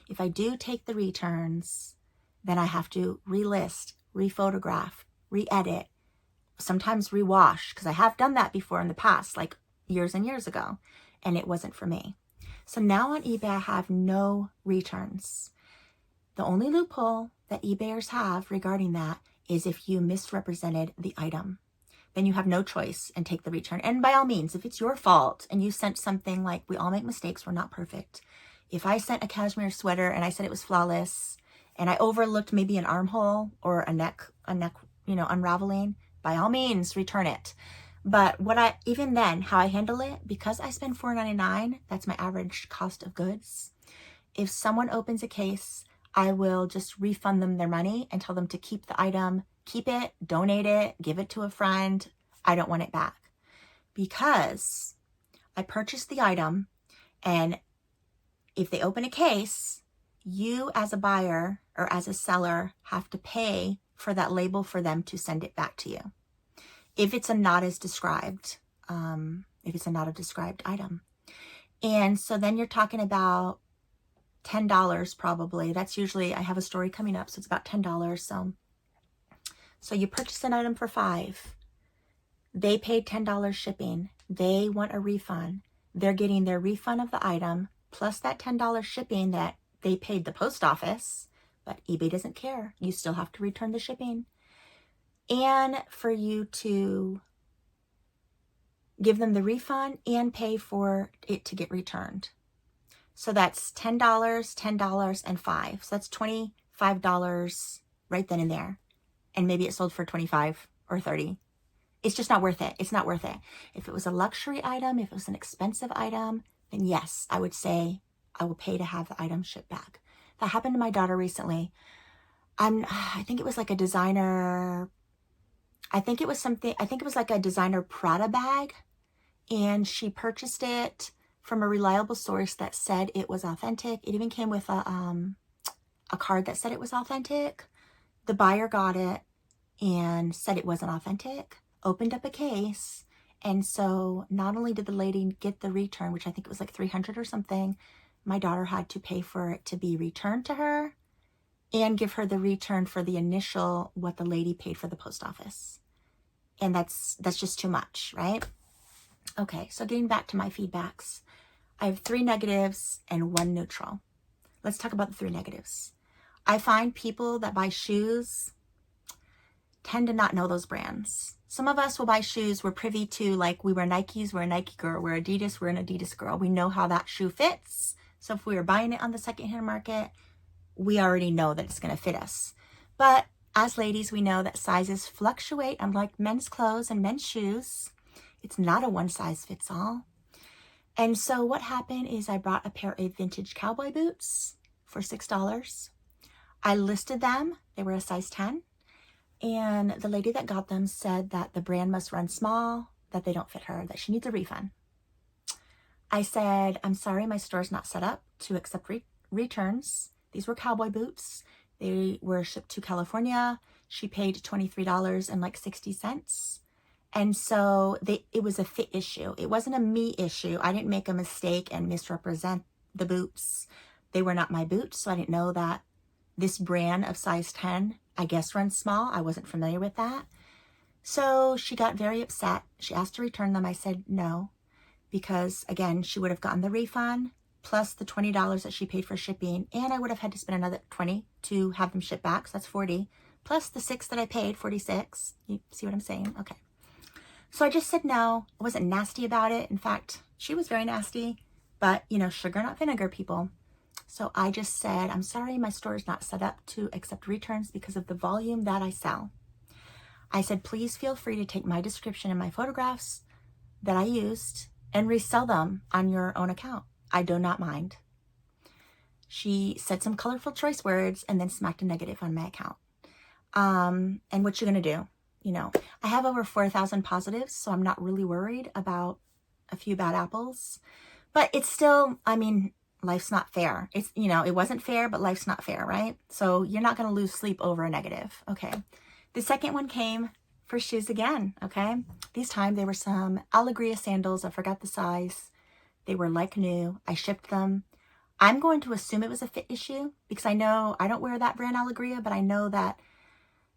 if I do take the returns, then I have to relist, rephotograph, re-edit, sometimes rewash, because I have done that before in the past, like years and years ago, and it wasn't for me. So now on eBay, I have no returns. The only loophole that eBayers have regarding that is if you misrepresented the item. Then you have no choice and take the return. And by all means, if it's your fault and you sent something, like we all make mistakes, we're not perfect. If I sent a cashmere sweater and I said it was flawless and I overlooked maybe an armhole or a neck, unraveling, by all means, return it. But even then, how I handle it, because I spend $4.99, that's my average cost of goods. If someone opens a case, I will just refund them their money and tell them to keep the item, keep it, donate it, give it to a friend. I don't want it back because I purchased the item, and if they open a case, you as a buyer or as a seller have to pay for that label for them to send it back to you. If it's a not as described, if it's a not a described item. And so then you're talking about $10 probably. That's usually, I have a story coming up, so it's about $10. So you purchase an item for $5. They paid $10 shipping. They want a refund. They're getting their refund of the item plus that $10 shipping that they paid the post office, but eBay doesn't care. You still have to return the shipping. And for you to give them the refund and pay for it to get returned. So that's $10, $10, and $5. So that's $25 right then and there. And maybe it sold for $25 or $30. It's just not worth it. It's not worth it. If it was a luxury item, if it was an expensive item, then yes, I would say I will pay to have the item shipped back. That happened to my daughter recently. I think it was like a designer, I think it was like a designer Prada bag, and she purchased it from a reliable source that said it was authentic. It even came with a card that said it was authentic. The buyer got it and said it wasn't authentic, opened up a case, and so not only did the lady get the return, which I think it was like $300 or something, my daughter had to pay for it to be returned to her and give her the return for the initial, what the lady paid for the post office. And that's just too much, right? Okay, so getting back to my feedbacks. I have 3 negatives and 1 neutral. Let's talk about the 3 negatives. I find people that buy shoes tend to not know those brands. Some of us will buy shoes we're privy to, like we wear Nikes, we're a Nike girl, we're Adidas, we're an Adidas girl. We know how that shoe fits. So if we were buying it on the secondhand market, we already know that it's going to fit us. But as ladies, we know that sizes fluctuate, unlike men's clothes and men's shoes. It's not a one size fits all. And so what happened is I bought a pair of vintage cowboy boots for $6. I listed them. They were a size 10. And the lady that got them said that the brand must run small, that they don't fit her, that she needs a refund. I said, I'm sorry, my store's not set up to accept returns. These were cowboy boots. They were shipped to California. She paid $23.60. And so it was a fit issue. It wasn't a me issue. I didn't make a mistake and misrepresent the boots. They were not my boots, so I didn't know that this brand of size 10, I guess, runs small. I wasn't familiar with that. So she got very upset. She asked to return them. I said no, because again, she would have gotten the refund plus the $20 that she paid for shipping, and I would have had to spend another $20 to have them shipped back, so that's $40, plus the $6 that I paid, $46. You see what I'm saying? Okay. So I just said no. I wasn't nasty about it. In fact, she was very nasty, but you know, sugar not vinegar, people. So I just said, I'm sorry, my store is not set up to accept returns because of the volume that I sell. I said, please feel free to take my description and my photographs that I used and resell them on your own account. I do not mind. She said some colorful choice words and then smacked a negative on my account. And what you're going to do? You know, I have over 4,000 positives, so I'm not really worried about a few bad apples. But it's still, I mean, life's not fair. It's, you know, it wasn't fair, but life's not fair, right? So you're not going to lose sleep over a negative. Okay. The second one came for shoes again. Okay. This time they were some Alegria sandals. I forgot the size. They were like new. I shipped them. I'm going to assume it was a fit issue because I know I don't wear that brand Alegria, but I know that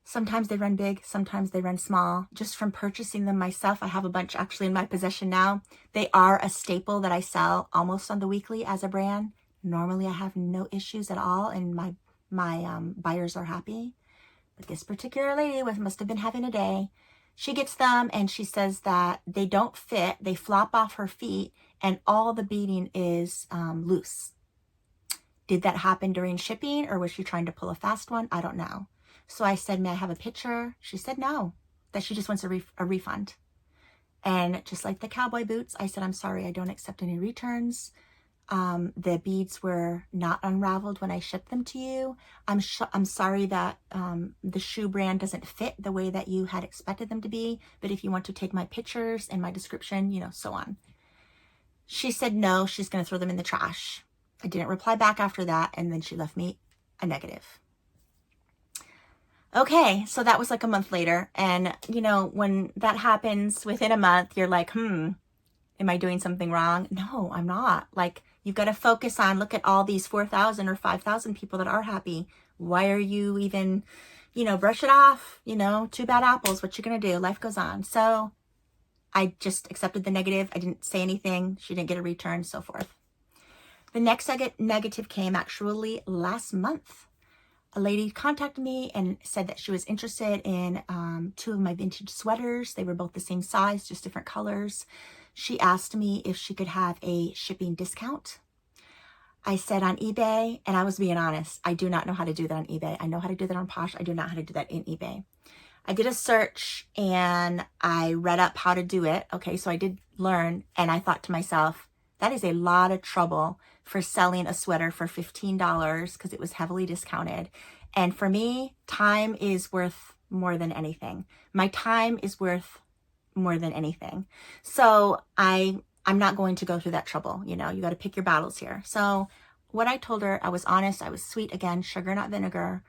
sometimes they run big, sometimes they run small. Just from purchasing them myself, I have a bunch actually in my possession now. They are a staple that I sell almost on the weekly as a brand. Normally I have no issues at all and my buyers are happy. But this particular lady must have been having a day. She gets them and she says that they don't fit, they flop off her feet, and all the beading is loose. Did that happen during shipping or was she trying to pull a fast one? I don't know. So I said, may I have a picture? She said no. that she just wants a refund. And just like the cowboy boots, I said, I'm sorry, I don't accept any returns. The beads were not unraveled when I shipped them to you. I'm sorry that the shoe brand doesn't fit the way that you had expected them to be, but if you want to take my pictures and my description, you know, so on. She said no, she's going to throw them in the trash. I didn't reply back after that, and then she left me a negative. Okay, so that was like a month later, and you know, when that happens within a month, you're like, am I doing something wrong? No, I'm not. Like, you've got to focus on, look at all these 4,000 or 5,000 people that are happy. Why are you even, you know, brush it off, you know, two bad apples, what you gonna do? Life goes on. So I just accepted the negative. I didn't say anything. She didn't get a return, so forth. The next negative came actually last month. A lady contacted me and said that she was interested in 2 of my vintage sweaters. They were both the same size, just different colors. She asked me if she could have a shipping discount. I said on eBay, and I was being honest, I do not know how to do that on eBay. I know how to do that on Posh. I do not know how to do that in eBay. I did a search and I read up how to do it. Okay, so I did learn, and I thought to myself, that is a lot of trouble for selling a sweater for $15 because it was heavily discounted. And for me, time is worth more than anything. My time is worth more than anything. So I'm not going to go through that trouble. You know, you got to pick your battles here. So what I told her, I was honest, I was sweet, again, sugar, not vinegar.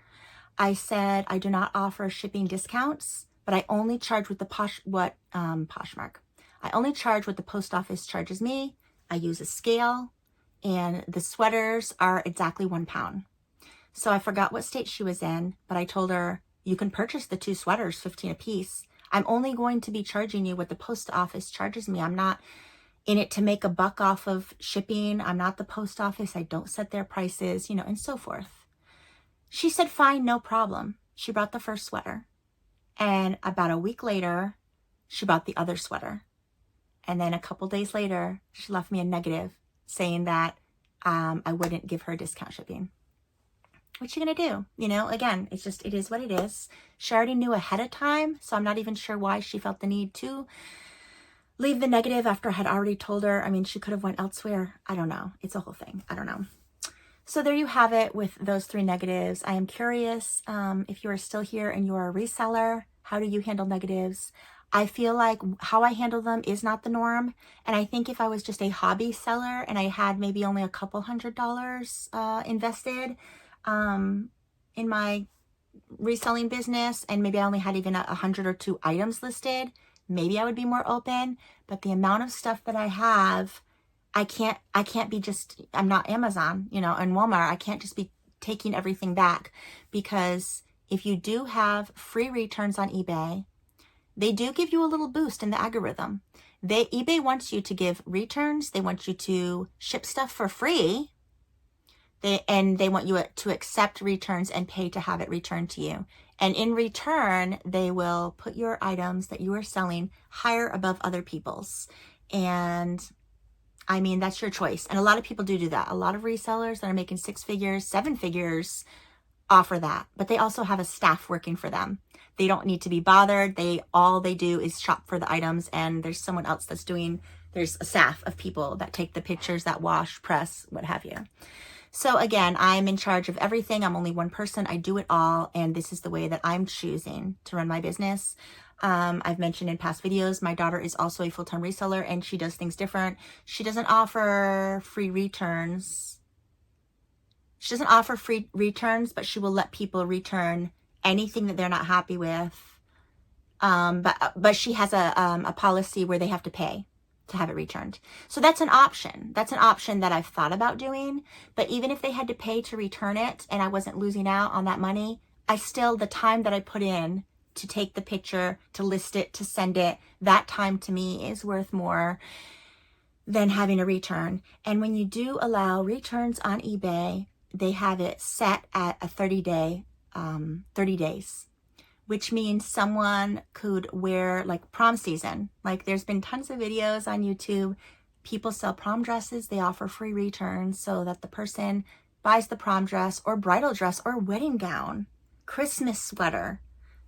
I said, I do not offer shipping discounts, but I only charge with the Poshmark. I only charge what the post office charges me. I use a scale, and the sweaters are exactly 1 pound. So I forgot what state she was in, but I told her, you can purchase the 2 sweaters, 15 a piece. I'm only going to be charging you what the post office charges me. I'm not in it to make a buck off of shipping. I'm not the post office. I don't set their prices, you know, and so forth. She said, fine, no problem. She brought the first sweater. And about a week later, she bought the other sweater. And then a couple days later, she left me a negative saying that I wouldn't give her discount shipping. What you gonna do? You know, again, it's just, it is what it is. She already knew ahead of time, so I'm not even sure why she felt the need to leave the negative after I had already told her. I mean, she could have went elsewhere. I don't know. It's a whole thing. I don't know. So there you have it with those 3 negatives. I am curious if you are still here and you are a reseller, how do you handle negatives? I feel like how I handle them is not the norm. And I think if I was just a hobby seller and I had maybe only a couple $100 invested in my reselling business, and maybe I only had even 100 or 2 items listed, maybe I would be more open. But the amount of stuff that I have, I can't be just, I'm not Amazon, you know, and Walmart. I can't just be taking everything back, because if you do have free returns on eBay, they do give you a little boost in the algorithm. eBay wants you to give returns. They want you to ship stuff for free. They want you to accept returns and pay to have it returned to you. And in return, they will put your items that you are selling higher above other people's. And I mean, that's your choice. And a lot of people do that. A lot of resellers that are making 6 figures, 7 figures offer that, but they also have a staff working for them. They don't need to be bothered. All they do is shop for the items, and there's someone else that's there's a staff of people that take the pictures, that wash, press, what have you. So again, I'm in charge of everything. I'm only one person. I do it all. And this is the way that I'm choosing to run my business. I've mentioned in past videos, my daughter is also a full-time reseller, and she does things different. She doesn't offer free returns. She doesn't offer free returns, but she will let people return anything that they're not happy with. But she has a policy where they have to pay to have it returned. So that's an option. That's an option that I've thought about doing. But even if they had to pay to return it and I wasn't losing out on that money, the time that I put in to take the picture, to list it, to send it, that time to me is worth more than having a return. And when you do allow returns on eBay, they have it set at a 30 days, which means someone could wear, like prom season. Like there's been tons of videos on YouTube. People sell prom dresses. They offer free returns so that the person buys the prom dress or bridal dress or wedding gown, Christmas sweater,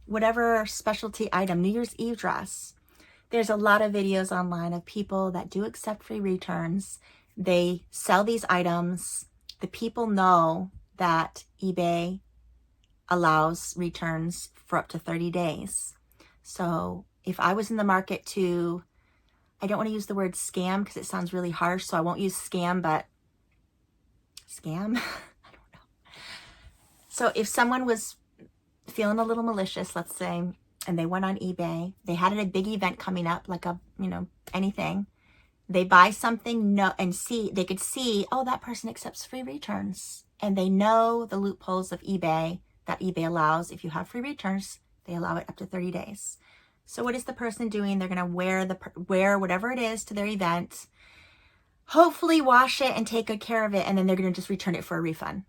whatever specialty item, New Year's Eve dress. There's a lot of videos online of people that do accept free returns. They sell these items. The people know that eBay allows returns for up to 30 days. So if I was in the market to, I don't want to use the word scam because it sounds really harsh, so I won't use scam, but scam? I don't know. So if someone was feeling a little malicious, let's say, and they went on eBay, they had a big event coming up, like a, anything, they buy something and they could see, oh, that person accepts free returns. And they know the loopholes of eBay that eBay allows. If you have free returns, they allow it up to 30 days. So what is the person doing? They're going to wear whatever it is to their event, hopefully wash it and take good care of it, and then they're going to just return it for a refund.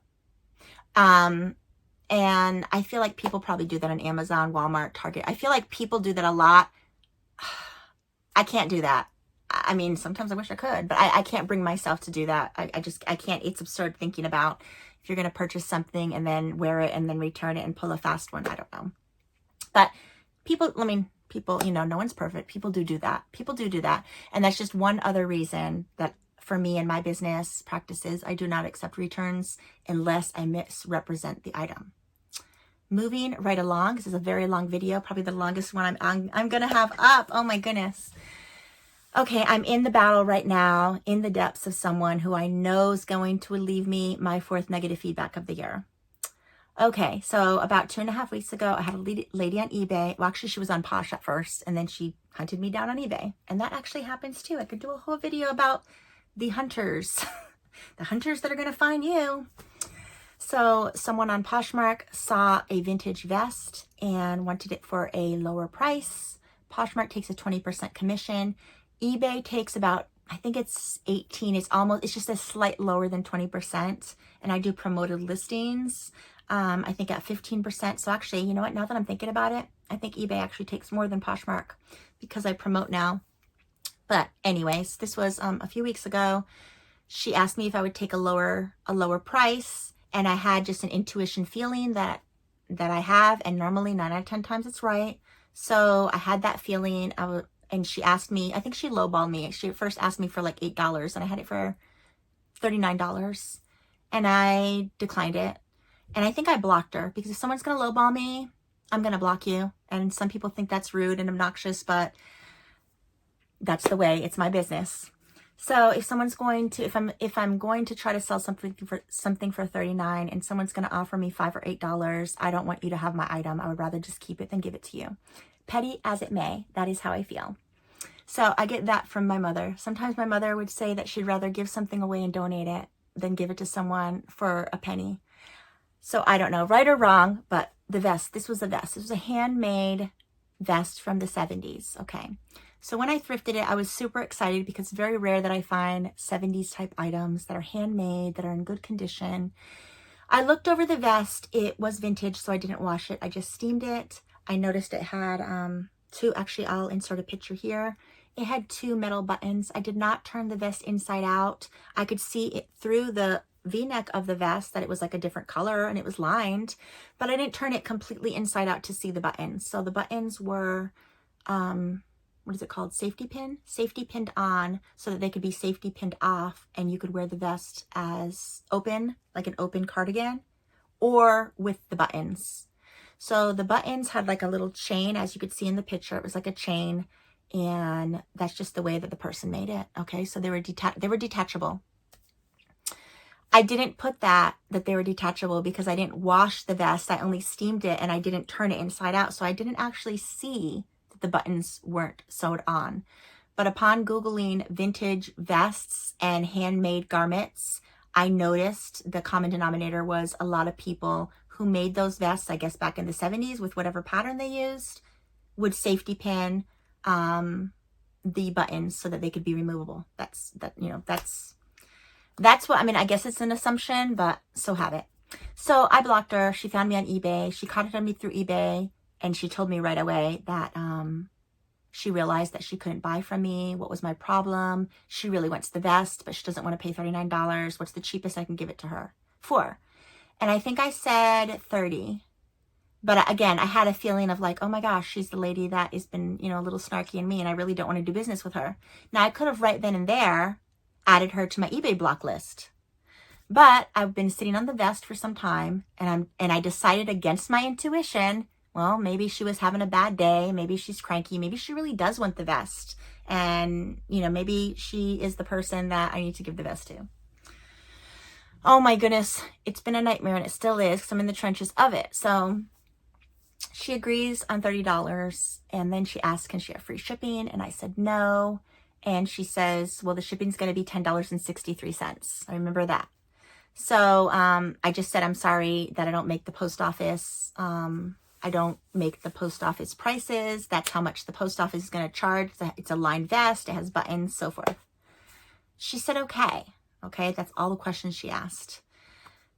And I feel like people probably do that on Amazon, Walmart, Target. I feel like people do that a lot. I can't do that. I mean, sometimes I wish I could, but I can't bring myself to do that. I can't. It's absurd thinking about if you're going to purchase something and then wear it and then return it and pull a fast one. I don't know. But people, no one's perfect. People do that. People do that. And that's just one other reason that for me and my business practices, I do not accept returns unless I misrepresent the item. Moving right along. This is a very long video, probably the longest one I'm going to have up. Oh my goodness. Okay, I'm in the battle right now, in the depths of someone who I know is going to leave me my 4th negative feedback of the year. Okay, so about 2.5 weeks ago, I had a lady on eBay. Well, actually, she was on Posh at first, and then she hunted me down on eBay. And that actually happens too. I could do a whole video about the hunters, the hunters that are going to find you. So someone on Poshmark saw a vintage vest and wanted it for a lower price. Poshmark takes a 20% commission. eBay takes about, I think it's 18. It's just a slight lower than 20. And I do promoted listings, I think at 15%. So actually, you know what? Now that I'm thinking about it, I think eBay actually takes more than Poshmark because I promote now. But anyways, this was a few weeks ago. She asked me if I would take a lower price. And I had just an intuition feeling that I have. And normally 9 out of 10 times it's right. So I had that feeling. And she asked me, I think she lowballed me. She first asked me for like $8 and I had it for $39 and I declined it. And I think I blocked her because if someone's going to lowball me, I'm going to block you. And some people think that's rude and obnoxious, but that's the way. It's my business. So if someone's going to, if I'm going to try to sell something for $39 and someone's going to offer me $5 or $8, I don't want you to have my item. I would rather just keep it than give it to you. Petty as it may, that is how I feel. So I get that from my mother. Sometimes my mother would say that she'd rather give something away and donate it than give it to someone for a penny. So I don't know, right or wrong, but the vest, this was a vest. This was a handmade vest from the 70s. Okay. So when I thrifted it, I was super excited because it's very rare that I find 70s type items that are handmade, that are in good condition. I looked over the vest. It was vintage, so I didn't wash it. I just steamed it. I noticed it had actually I'll insert a picture here. It had 2 metal buttons. I did not turn the vest inside out. I could see it through the V-neck of the vest that it was like a different color and it was lined, but I didn't turn it completely inside out to see the buttons. So the buttons were, what is it called? Safety pinned on so that they could be safety pinned off and you could wear the vest as open, like an open cardigan, or with the buttons. So the buttons had like a little chain, as you could see in the picture. It was like a chain, and that's just the way that the person made it. Okay, so they were detachable. I didn't put that they were detachable because I didn't wash the vest. I only steamed it and I didn't turn it inside out. So I didn't actually see that the buttons weren't sewed on. But upon Googling vintage vests and handmade garments, I noticed the common denominator was a lot of people who made those vests, I guess back in the 70s with whatever pattern they used, would safety pin the buttons so that they could be removable. That's what, I mean, I guess it's an assumption, but so have it. So I blocked her. She found me on eBay. She contacted me through eBay and she told me right away that she realized that she couldn't buy from me. What was my problem? She really wants the vest, but she doesn't want to pay $39. What's the cheapest I can give it to her for? And I think I said 30, But again, I had a feeling of like, oh my gosh, she's the lady that has been, a little snarky and mean. And I really don't want to do business with her. Now, I could have right then and there added her to my eBay block list. But I've been sitting on the vest for some time, and I decided against my intuition, well, maybe she was having a bad day. Maybe she's cranky. Maybe she really does want the vest. And, maybe she is the person that I need to give the vest to. Oh my goodness. It's been a nightmare, and it still is because I'm in the trenches of it. So she agrees on $30, and then she asks, can she have free shipping? And I said no. And she says, well, the shipping's going to be $10.63. I remember that. So I just said, I'm sorry that I don't make the post office. I don't make the post office prices. That's how much the post office is going to charge. It's a lined vest. It has buttons, so forth. She said, okay. Okay, that's all the questions she asked.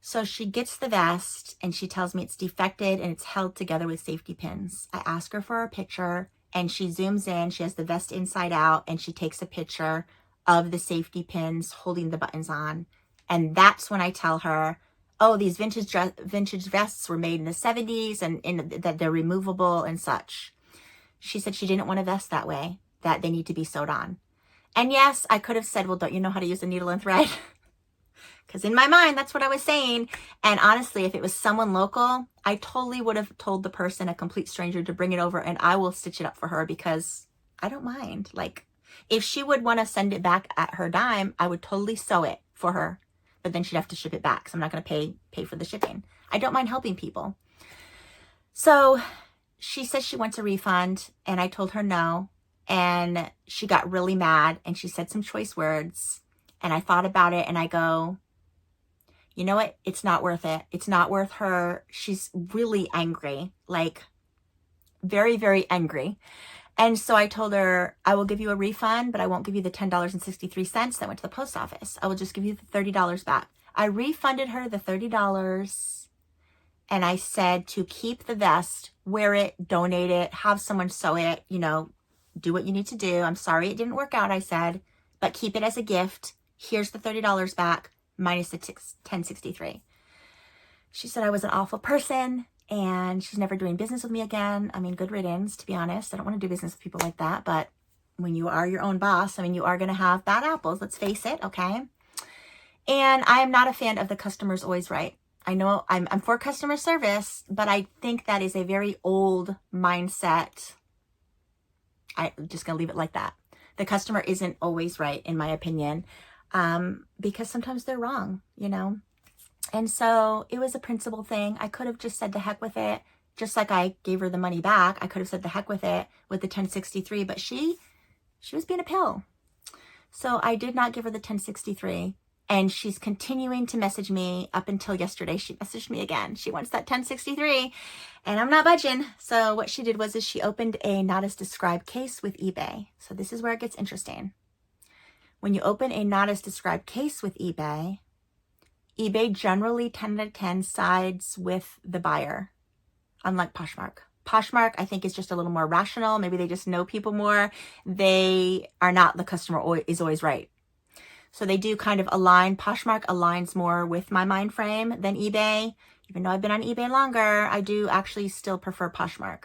So she gets the vest, and she tells me it's defected and it's held together with safety pins. I ask her for a picture, and she zooms in. She has the vest inside out, and she takes a picture of the safety pins holding the buttons on. And that's when I tell her, oh, these vintage vests were made in the 70s and that they're removable and such. She said she didn't want a vest that way, that they need to be sewed on. And yes, I could have said, well, don't you know how to use a needle and thread? Because in my mind, that's what I was saying. And honestly, if it was someone local, I totally would have told the person, a complete stranger, to bring it over, and I will stitch it up for her because I don't mind. Like, if she would want to send it back at her dime, I would totally sew it for her. But then she'd have to ship it back. So I'm not going to pay for the shipping. I don't mind helping people. So she says she wants a refund, and I told her no. And she got really mad, and she said some choice words. And I thought about it, and I go, you know what? It's not worth it. It's not worth her. She's really angry, like very, very angry. And so I told her, I will give you a refund, but I won't give you the $10.63 that went to the post office. I will just give you the $30 back. I refunded her the $30, and I said to keep the vest, wear it, donate it, have someone sew it, do what you need to do. I'm sorry it didn't work out, I said, but keep it as a gift. Here's the $30 back minus the $10.63. She said I was an awful person, and she's never doing business with me again. I mean, good riddance, to be honest. I don't want to do business with people like that. But when you are your own boss, I mean, you are going to have bad apples. Let's face it, okay? And I am not a fan of the customer's always right. I know I'm for customer service, but I think that is a very old mindset. I'm just going to leave it like that. The customer isn't always right, in my opinion, because sometimes they're wrong, And so it was a principle thing. I could have just said the heck with it, just like I gave her the money back. I could have said the heck with it with the $10.63, but she was being a pill. So I did not give her the $10.63, and she's continuing to message me up until yesterday. She messaged me again. She wants that $10.63, and I'm not budging. So what she did was she opened a not as described case with eBay. So this is where it gets interesting. When you open a not as described case with eBay generally 10 out of 10 sides with the buyer, unlike Poshmark. Poshmark, I think, is just a little more rational. Maybe they just know people more. They are not the customer is always right. So they do kind of align. Poshmark aligns more with my mind frame than eBay. Even though I've been on eBay longer, I do actually still prefer Poshmark.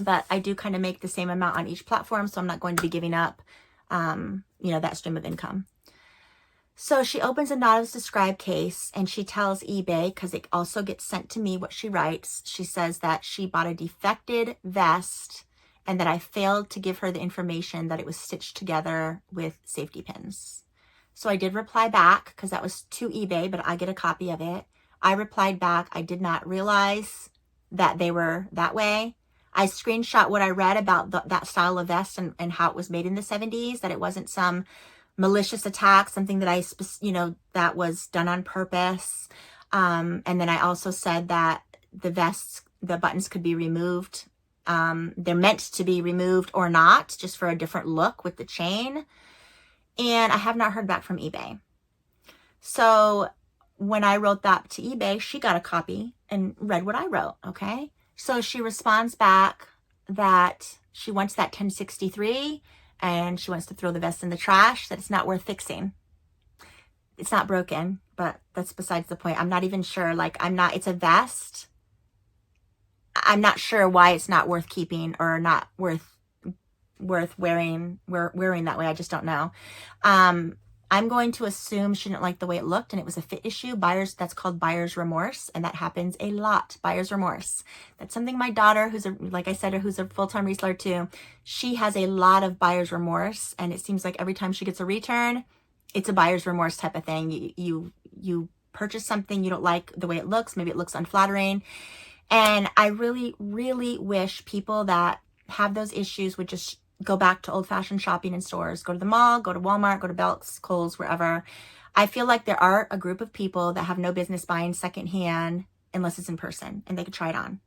But I do kind of make the same amount on each platform, so I'm not going to be giving up, that stream of income. So she opens a not as described case, and she tells eBay, because it also gets sent to me what she writes. She says that she bought a defected vest and that I failed to give her the information that it was stitched together with safety pins. So I did reply back, because that was to eBay, but I get a copy of it. I replied back, I did not realize that they were that way. I screenshot what I read about that style of vest and how it was made in the 70s, that it wasn't some malicious attack, something that that was done on purpose. And then I also said that the buttons could be removed. They're meant to be removed or not, just for a different look with the chain. And I have not heard back from eBay. So when I wrote that to eBay, she got a copy and read what I wrote, okay? So she responds back that she wants that $10.63, and she wants to throw the vest in the trash, that it's not worth fixing. It's not broken, but that's besides the point. I'm not even sure. It's a vest. I'm not sure why it's not worth keeping or not worth wearing that way. I just don't know. I'm going to assume she didn't like the way it looked and it was a fit issue. That's called buyer's remorse, and that happens a lot. Buyer's remorse. That's something my daughter, like I said, who's a full-time reseller too, she has a lot of buyer's remorse, and it seems like every time she gets a return, it's a buyer's remorse type of thing. You purchase something, you don't like the way it looks, maybe it looks unflattering, and I really, really wish people that have those issues would just go back to old-fashioned shopping in stores. Go to the mall, go to Walmart, go to Belk's, Kohl's, wherever. I feel like there are a group of people that have no business buying secondhand unless it's in person and they could try it on.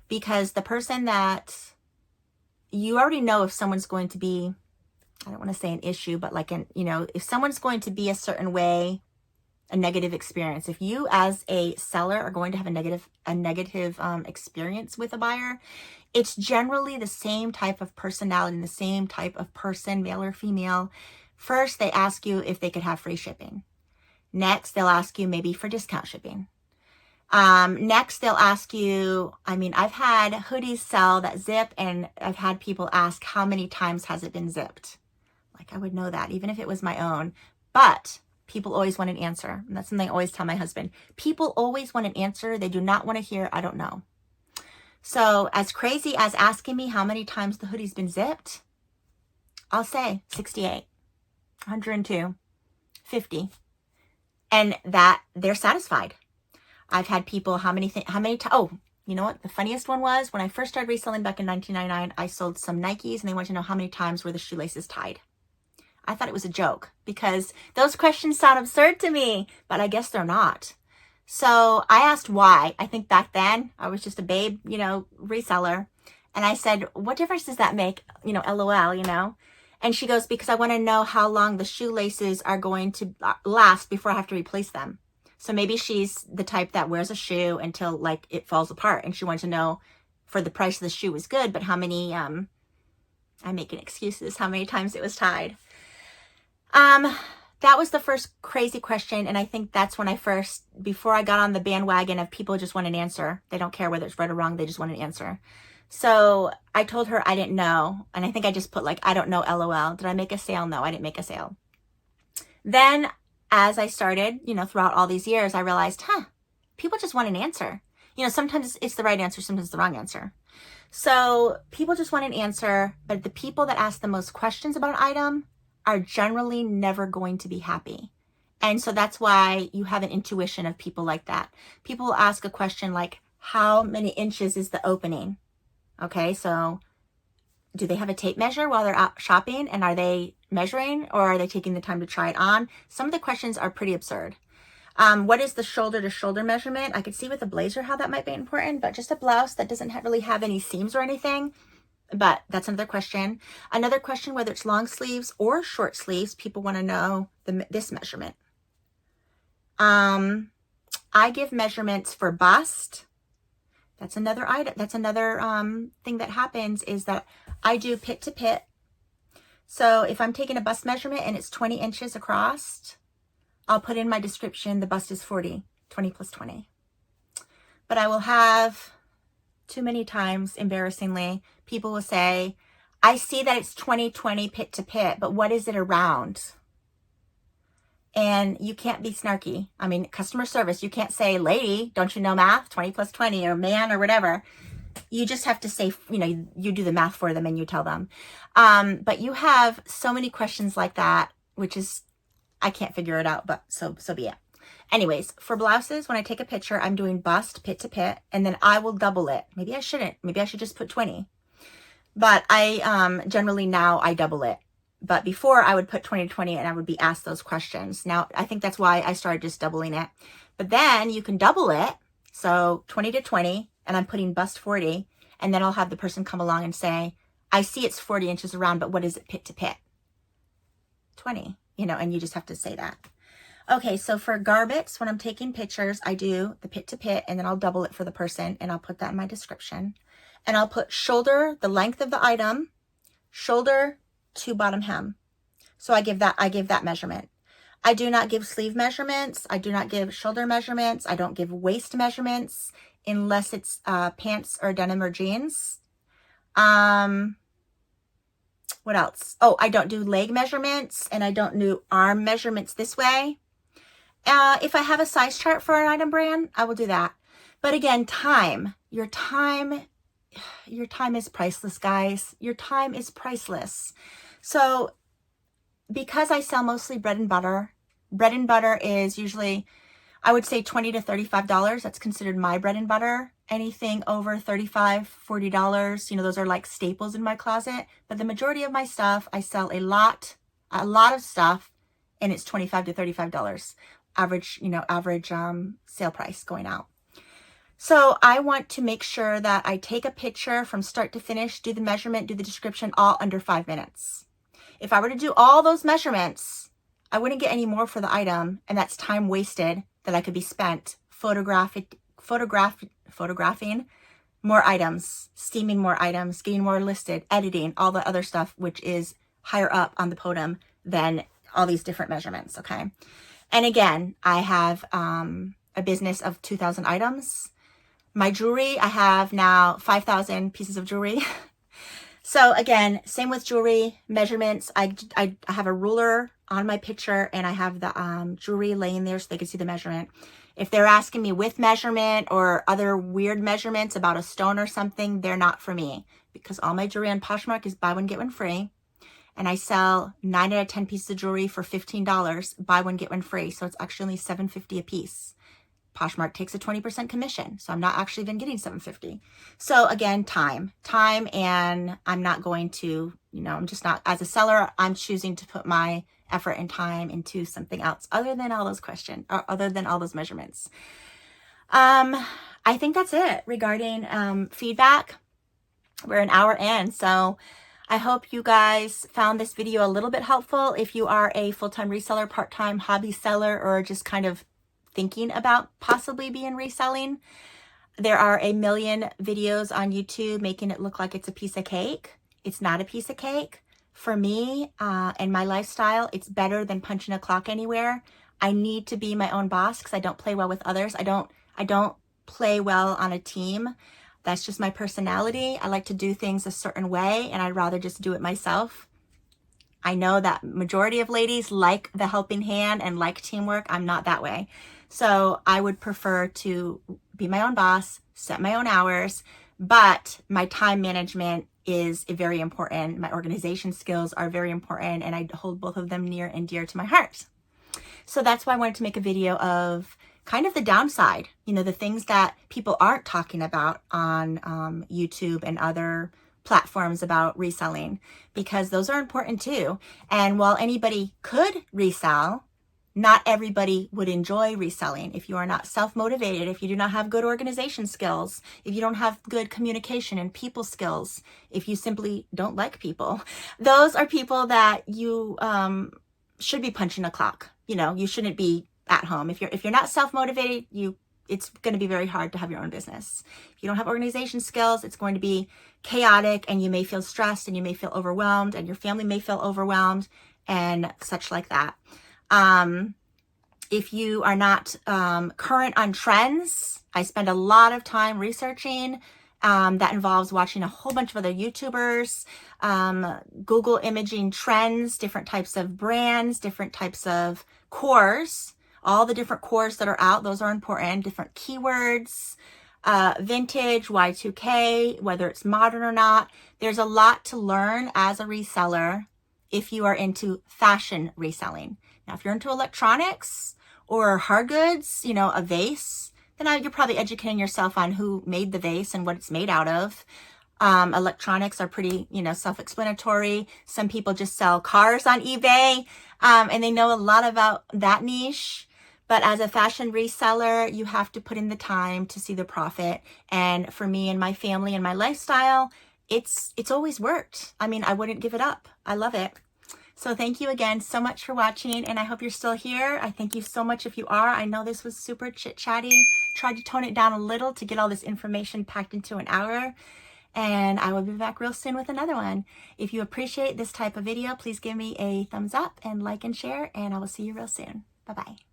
Because the person that you already know if someone's going to be, I don't want to say an issue, but like if someone's going to be a certain way, a negative experience. If you as a seller are going to have a negative experience with a buyer, it's generally the same type of personality and the same type of person, male or female. First, they ask you if they could have free shipping. Next, they'll ask you maybe for discount shipping. Next, they'll ask you, I've had hoodies sell that zip, and I've had people ask how many times has it been zipped. Like, I would know that even if it was my own, but people always want an answer. And that's something I always tell my husband. People always want an answer. They do not want to hear, I don't know. So as crazy as asking me how many times the hoodie's been zipped, I'll say 68, 102, 50. And that they're satisfied. I've had people, how many times? Oh, you know what? The funniest one was when I first started reselling back in 1999, I sold some Nikes and they wanted to know how many times were the shoelaces tied. I thought it was a joke because those questions sound absurd to me, but I guess they're not. So I asked why. I think back then I was just a babe, reseller. And I said, what difference does that make? LOL, And she goes, because I want to know how long the shoelaces are going to last before I have to replace them. So maybe she's the type that wears a shoe until like it falls apart. And she wanted to know for the price of the shoe was good, but how many, I'm making excuses, how many times it was tied. That was the first crazy question. And I think that's when before I got on the bandwagon of people just want an answer. They don't care whether it's right or wrong. They just want an answer. So I told her I didn't know. And I think I just put like, I don't know, LOL. Did I make a sale? No, I didn't make a sale. Then as I started, throughout all these years, I realized, people just want an answer. Sometimes it's the right answer, sometimes the wrong answer. So people just want an answer, but the people that ask the most questions about an item are generally never going to be happy. And so that's why you have an intuition of people like that. People will ask a question like, how many inches is the opening? Okay, so do they have a tape measure while they're out shopping? And are they measuring or are they taking the time to try it on? Some of the questions are pretty absurd. What is the shoulder to shoulder measurement? I could see with a blazer how that might be important, but just a blouse that doesn't really have any seams or anything. But that's another question. Another question, whether it's long sleeves or short sleeves, people want to know this measurement. I give measurements for bust. That's another item. That's another thing that happens is that I do pit to pit. So if I'm taking a bust measurement and it's 20 inches across, I'll put in my description, the bust is 40, 20 plus 20. But I will have too many times, embarrassingly, people will say, I see that it's 20-20 pit to pit, but what is it around? And you can't be snarky. Customer service, you can't say, lady, don't you know math? 20 plus 20 or man or whatever. You just have to say, you do the math for them and you tell them. But you have so many questions like that, which is, I can't figure it out, but so be it. Anyways, for blouses, when I take a picture, I'm doing bust, pit to pit, and then I will double it. Maybe I shouldn't. Maybe I should just put 20. But I generally now I double it. But before I would put 20 to 20 and I would be asked those questions. Now, I think that's why I started just doubling it. But then you can double it. So 20 to 20, and I'm putting bust 40. And then I'll have the person come along and say, I see it's 40 inches around, but what is it pit to pit? 20, and you just have to say that. Okay, so for garments, when I'm taking pictures, I do the pit to pit, and then I'll double it for the person, and I'll put that in my description. And I'll put shoulder, the length of the item, shoulder to bottom hem. So I give that measurement. I do not give sleeve measurements. I do not give shoulder measurements. I don't give waist measurements. unless it's pants or denim or jeans. What else? Oh, I don't do leg measurements, and I don't do arm measurements this way. If I have a size chart for an item brand, I will do that. But again, time. Your time is priceless, guys. Your time is priceless. So because I sell mostly bread and butter is usually, I would say $20 to $35. That's considered my bread and butter. Anything over $35, $40, you know, those are like staples in my closet. But the majority of my stuff, I sell a lot of stuff, and it's $25 to $35 average, you know, average sale price going out. So I want to make sure that I take a picture from start to finish, do the measurement, do the description, all under 5 minutes. If I were to do all those measurements, I wouldn't get any more for the item, and that's time wasted that I could be spent photographing more items, steaming more items, getting more listed, editing, all the other stuff, which is higher up on the podium than all these different measurements, okay? And again, I have a business of 2,000 items. My jewelry, I have now 5,000 pieces of jewelry. So again, same with jewelry, measurements. I have a ruler on my picture, and I have the jewelry laying there so they can see the measurement. If they're asking me with measurement or other weird measurements about a stone or something, they're not for me, because all my jewelry on Poshmark is buy one, get one free. And I sell 9 out of 10 pieces of jewelry for $15, buy one, get one free. So it's actually only $7.50 a piece. Poshmark takes a 20% commission, so I'm not actually even getting $7.50. So again, time, and I'm not going to, you know, I'm just not, as a seller, I'm choosing to put my effort and time into something else other than all those questions, or other than all those measurements. I think that's it regarding feedback. We're an hour in, so I hope you guys found this video a little bit helpful. If you are a full-time reseller, part-time hobby seller, or just kind of thinking about possibly being reselling, there are a million videos on YouTube making it look like it's a piece of cake. It's not a piece of cake. For me and my lifestyle, it's better than punching a clock anywhere. I need to be my own boss because I don't play well with others. I don't play well on a team. That's just my personality. I like to do things a certain way, and I'd rather just do it myself. I know that majority of ladies like the helping hand and like teamwork. I'm not that way. So I would prefer to be my own boss, set my own hours, but my time management is very important. My organization skills are very important, and I hold both of them near and dear to my heart. So that's why I wanted to make a video of kind of the downside, you know, the things that people aren't talking about on YouTube and other platforms about reselling, because those are important too. And while anybody could resell, not everybody would enjoy reselling. If you are not self-motivated, if you do not have good organization skills, if you don't have good communication and people skills, if you simply don't like people, those are people that you should be punching a clock. You know, you shouldn't be at home. If you're not self-motivated, it's going to be very hard to have your own business. If you don't have organization skills, it's going to be chaotic, and you may feel stressed, and you may feel overwhelmed, and your family may feel overwhelmed, and such like that. If you are not current on trends, I spend a lot of time researching. That involves watching a whole bunch of other YouTubers, Google imaging trends, different types of brands, different types of cores, all the different cores that are out. Those are important. Different keywords, vintage, Y2K, whether it's modern or not. There's a lot to learn as a reseller if you are into fashion reselling. Now, if you're into electronics or hard goods, you know, a vase, then you're probably educating yourself on who made the vase and what it's made out of. Electronics are pretty, you know, self-explanatory. Some people just sell cars on eBay, and they know a lot about that niche. But as a fashion reseller, you have to put in the time to see the profit. And for me and my family and my lifestyle, it's always worked. I mean, I wouldn't give it up. I love it. So thank you again so much for watching, and I hope you're still here. I thank you so much if you are. I know this was super chit-chatty. Tried to tone it down a little to get all this information packed into an hour, and I will be back real soon with another one. If you appreciate this type of video, please give me a thumbs up and like and share, and I will see you real soon. Bye-bye.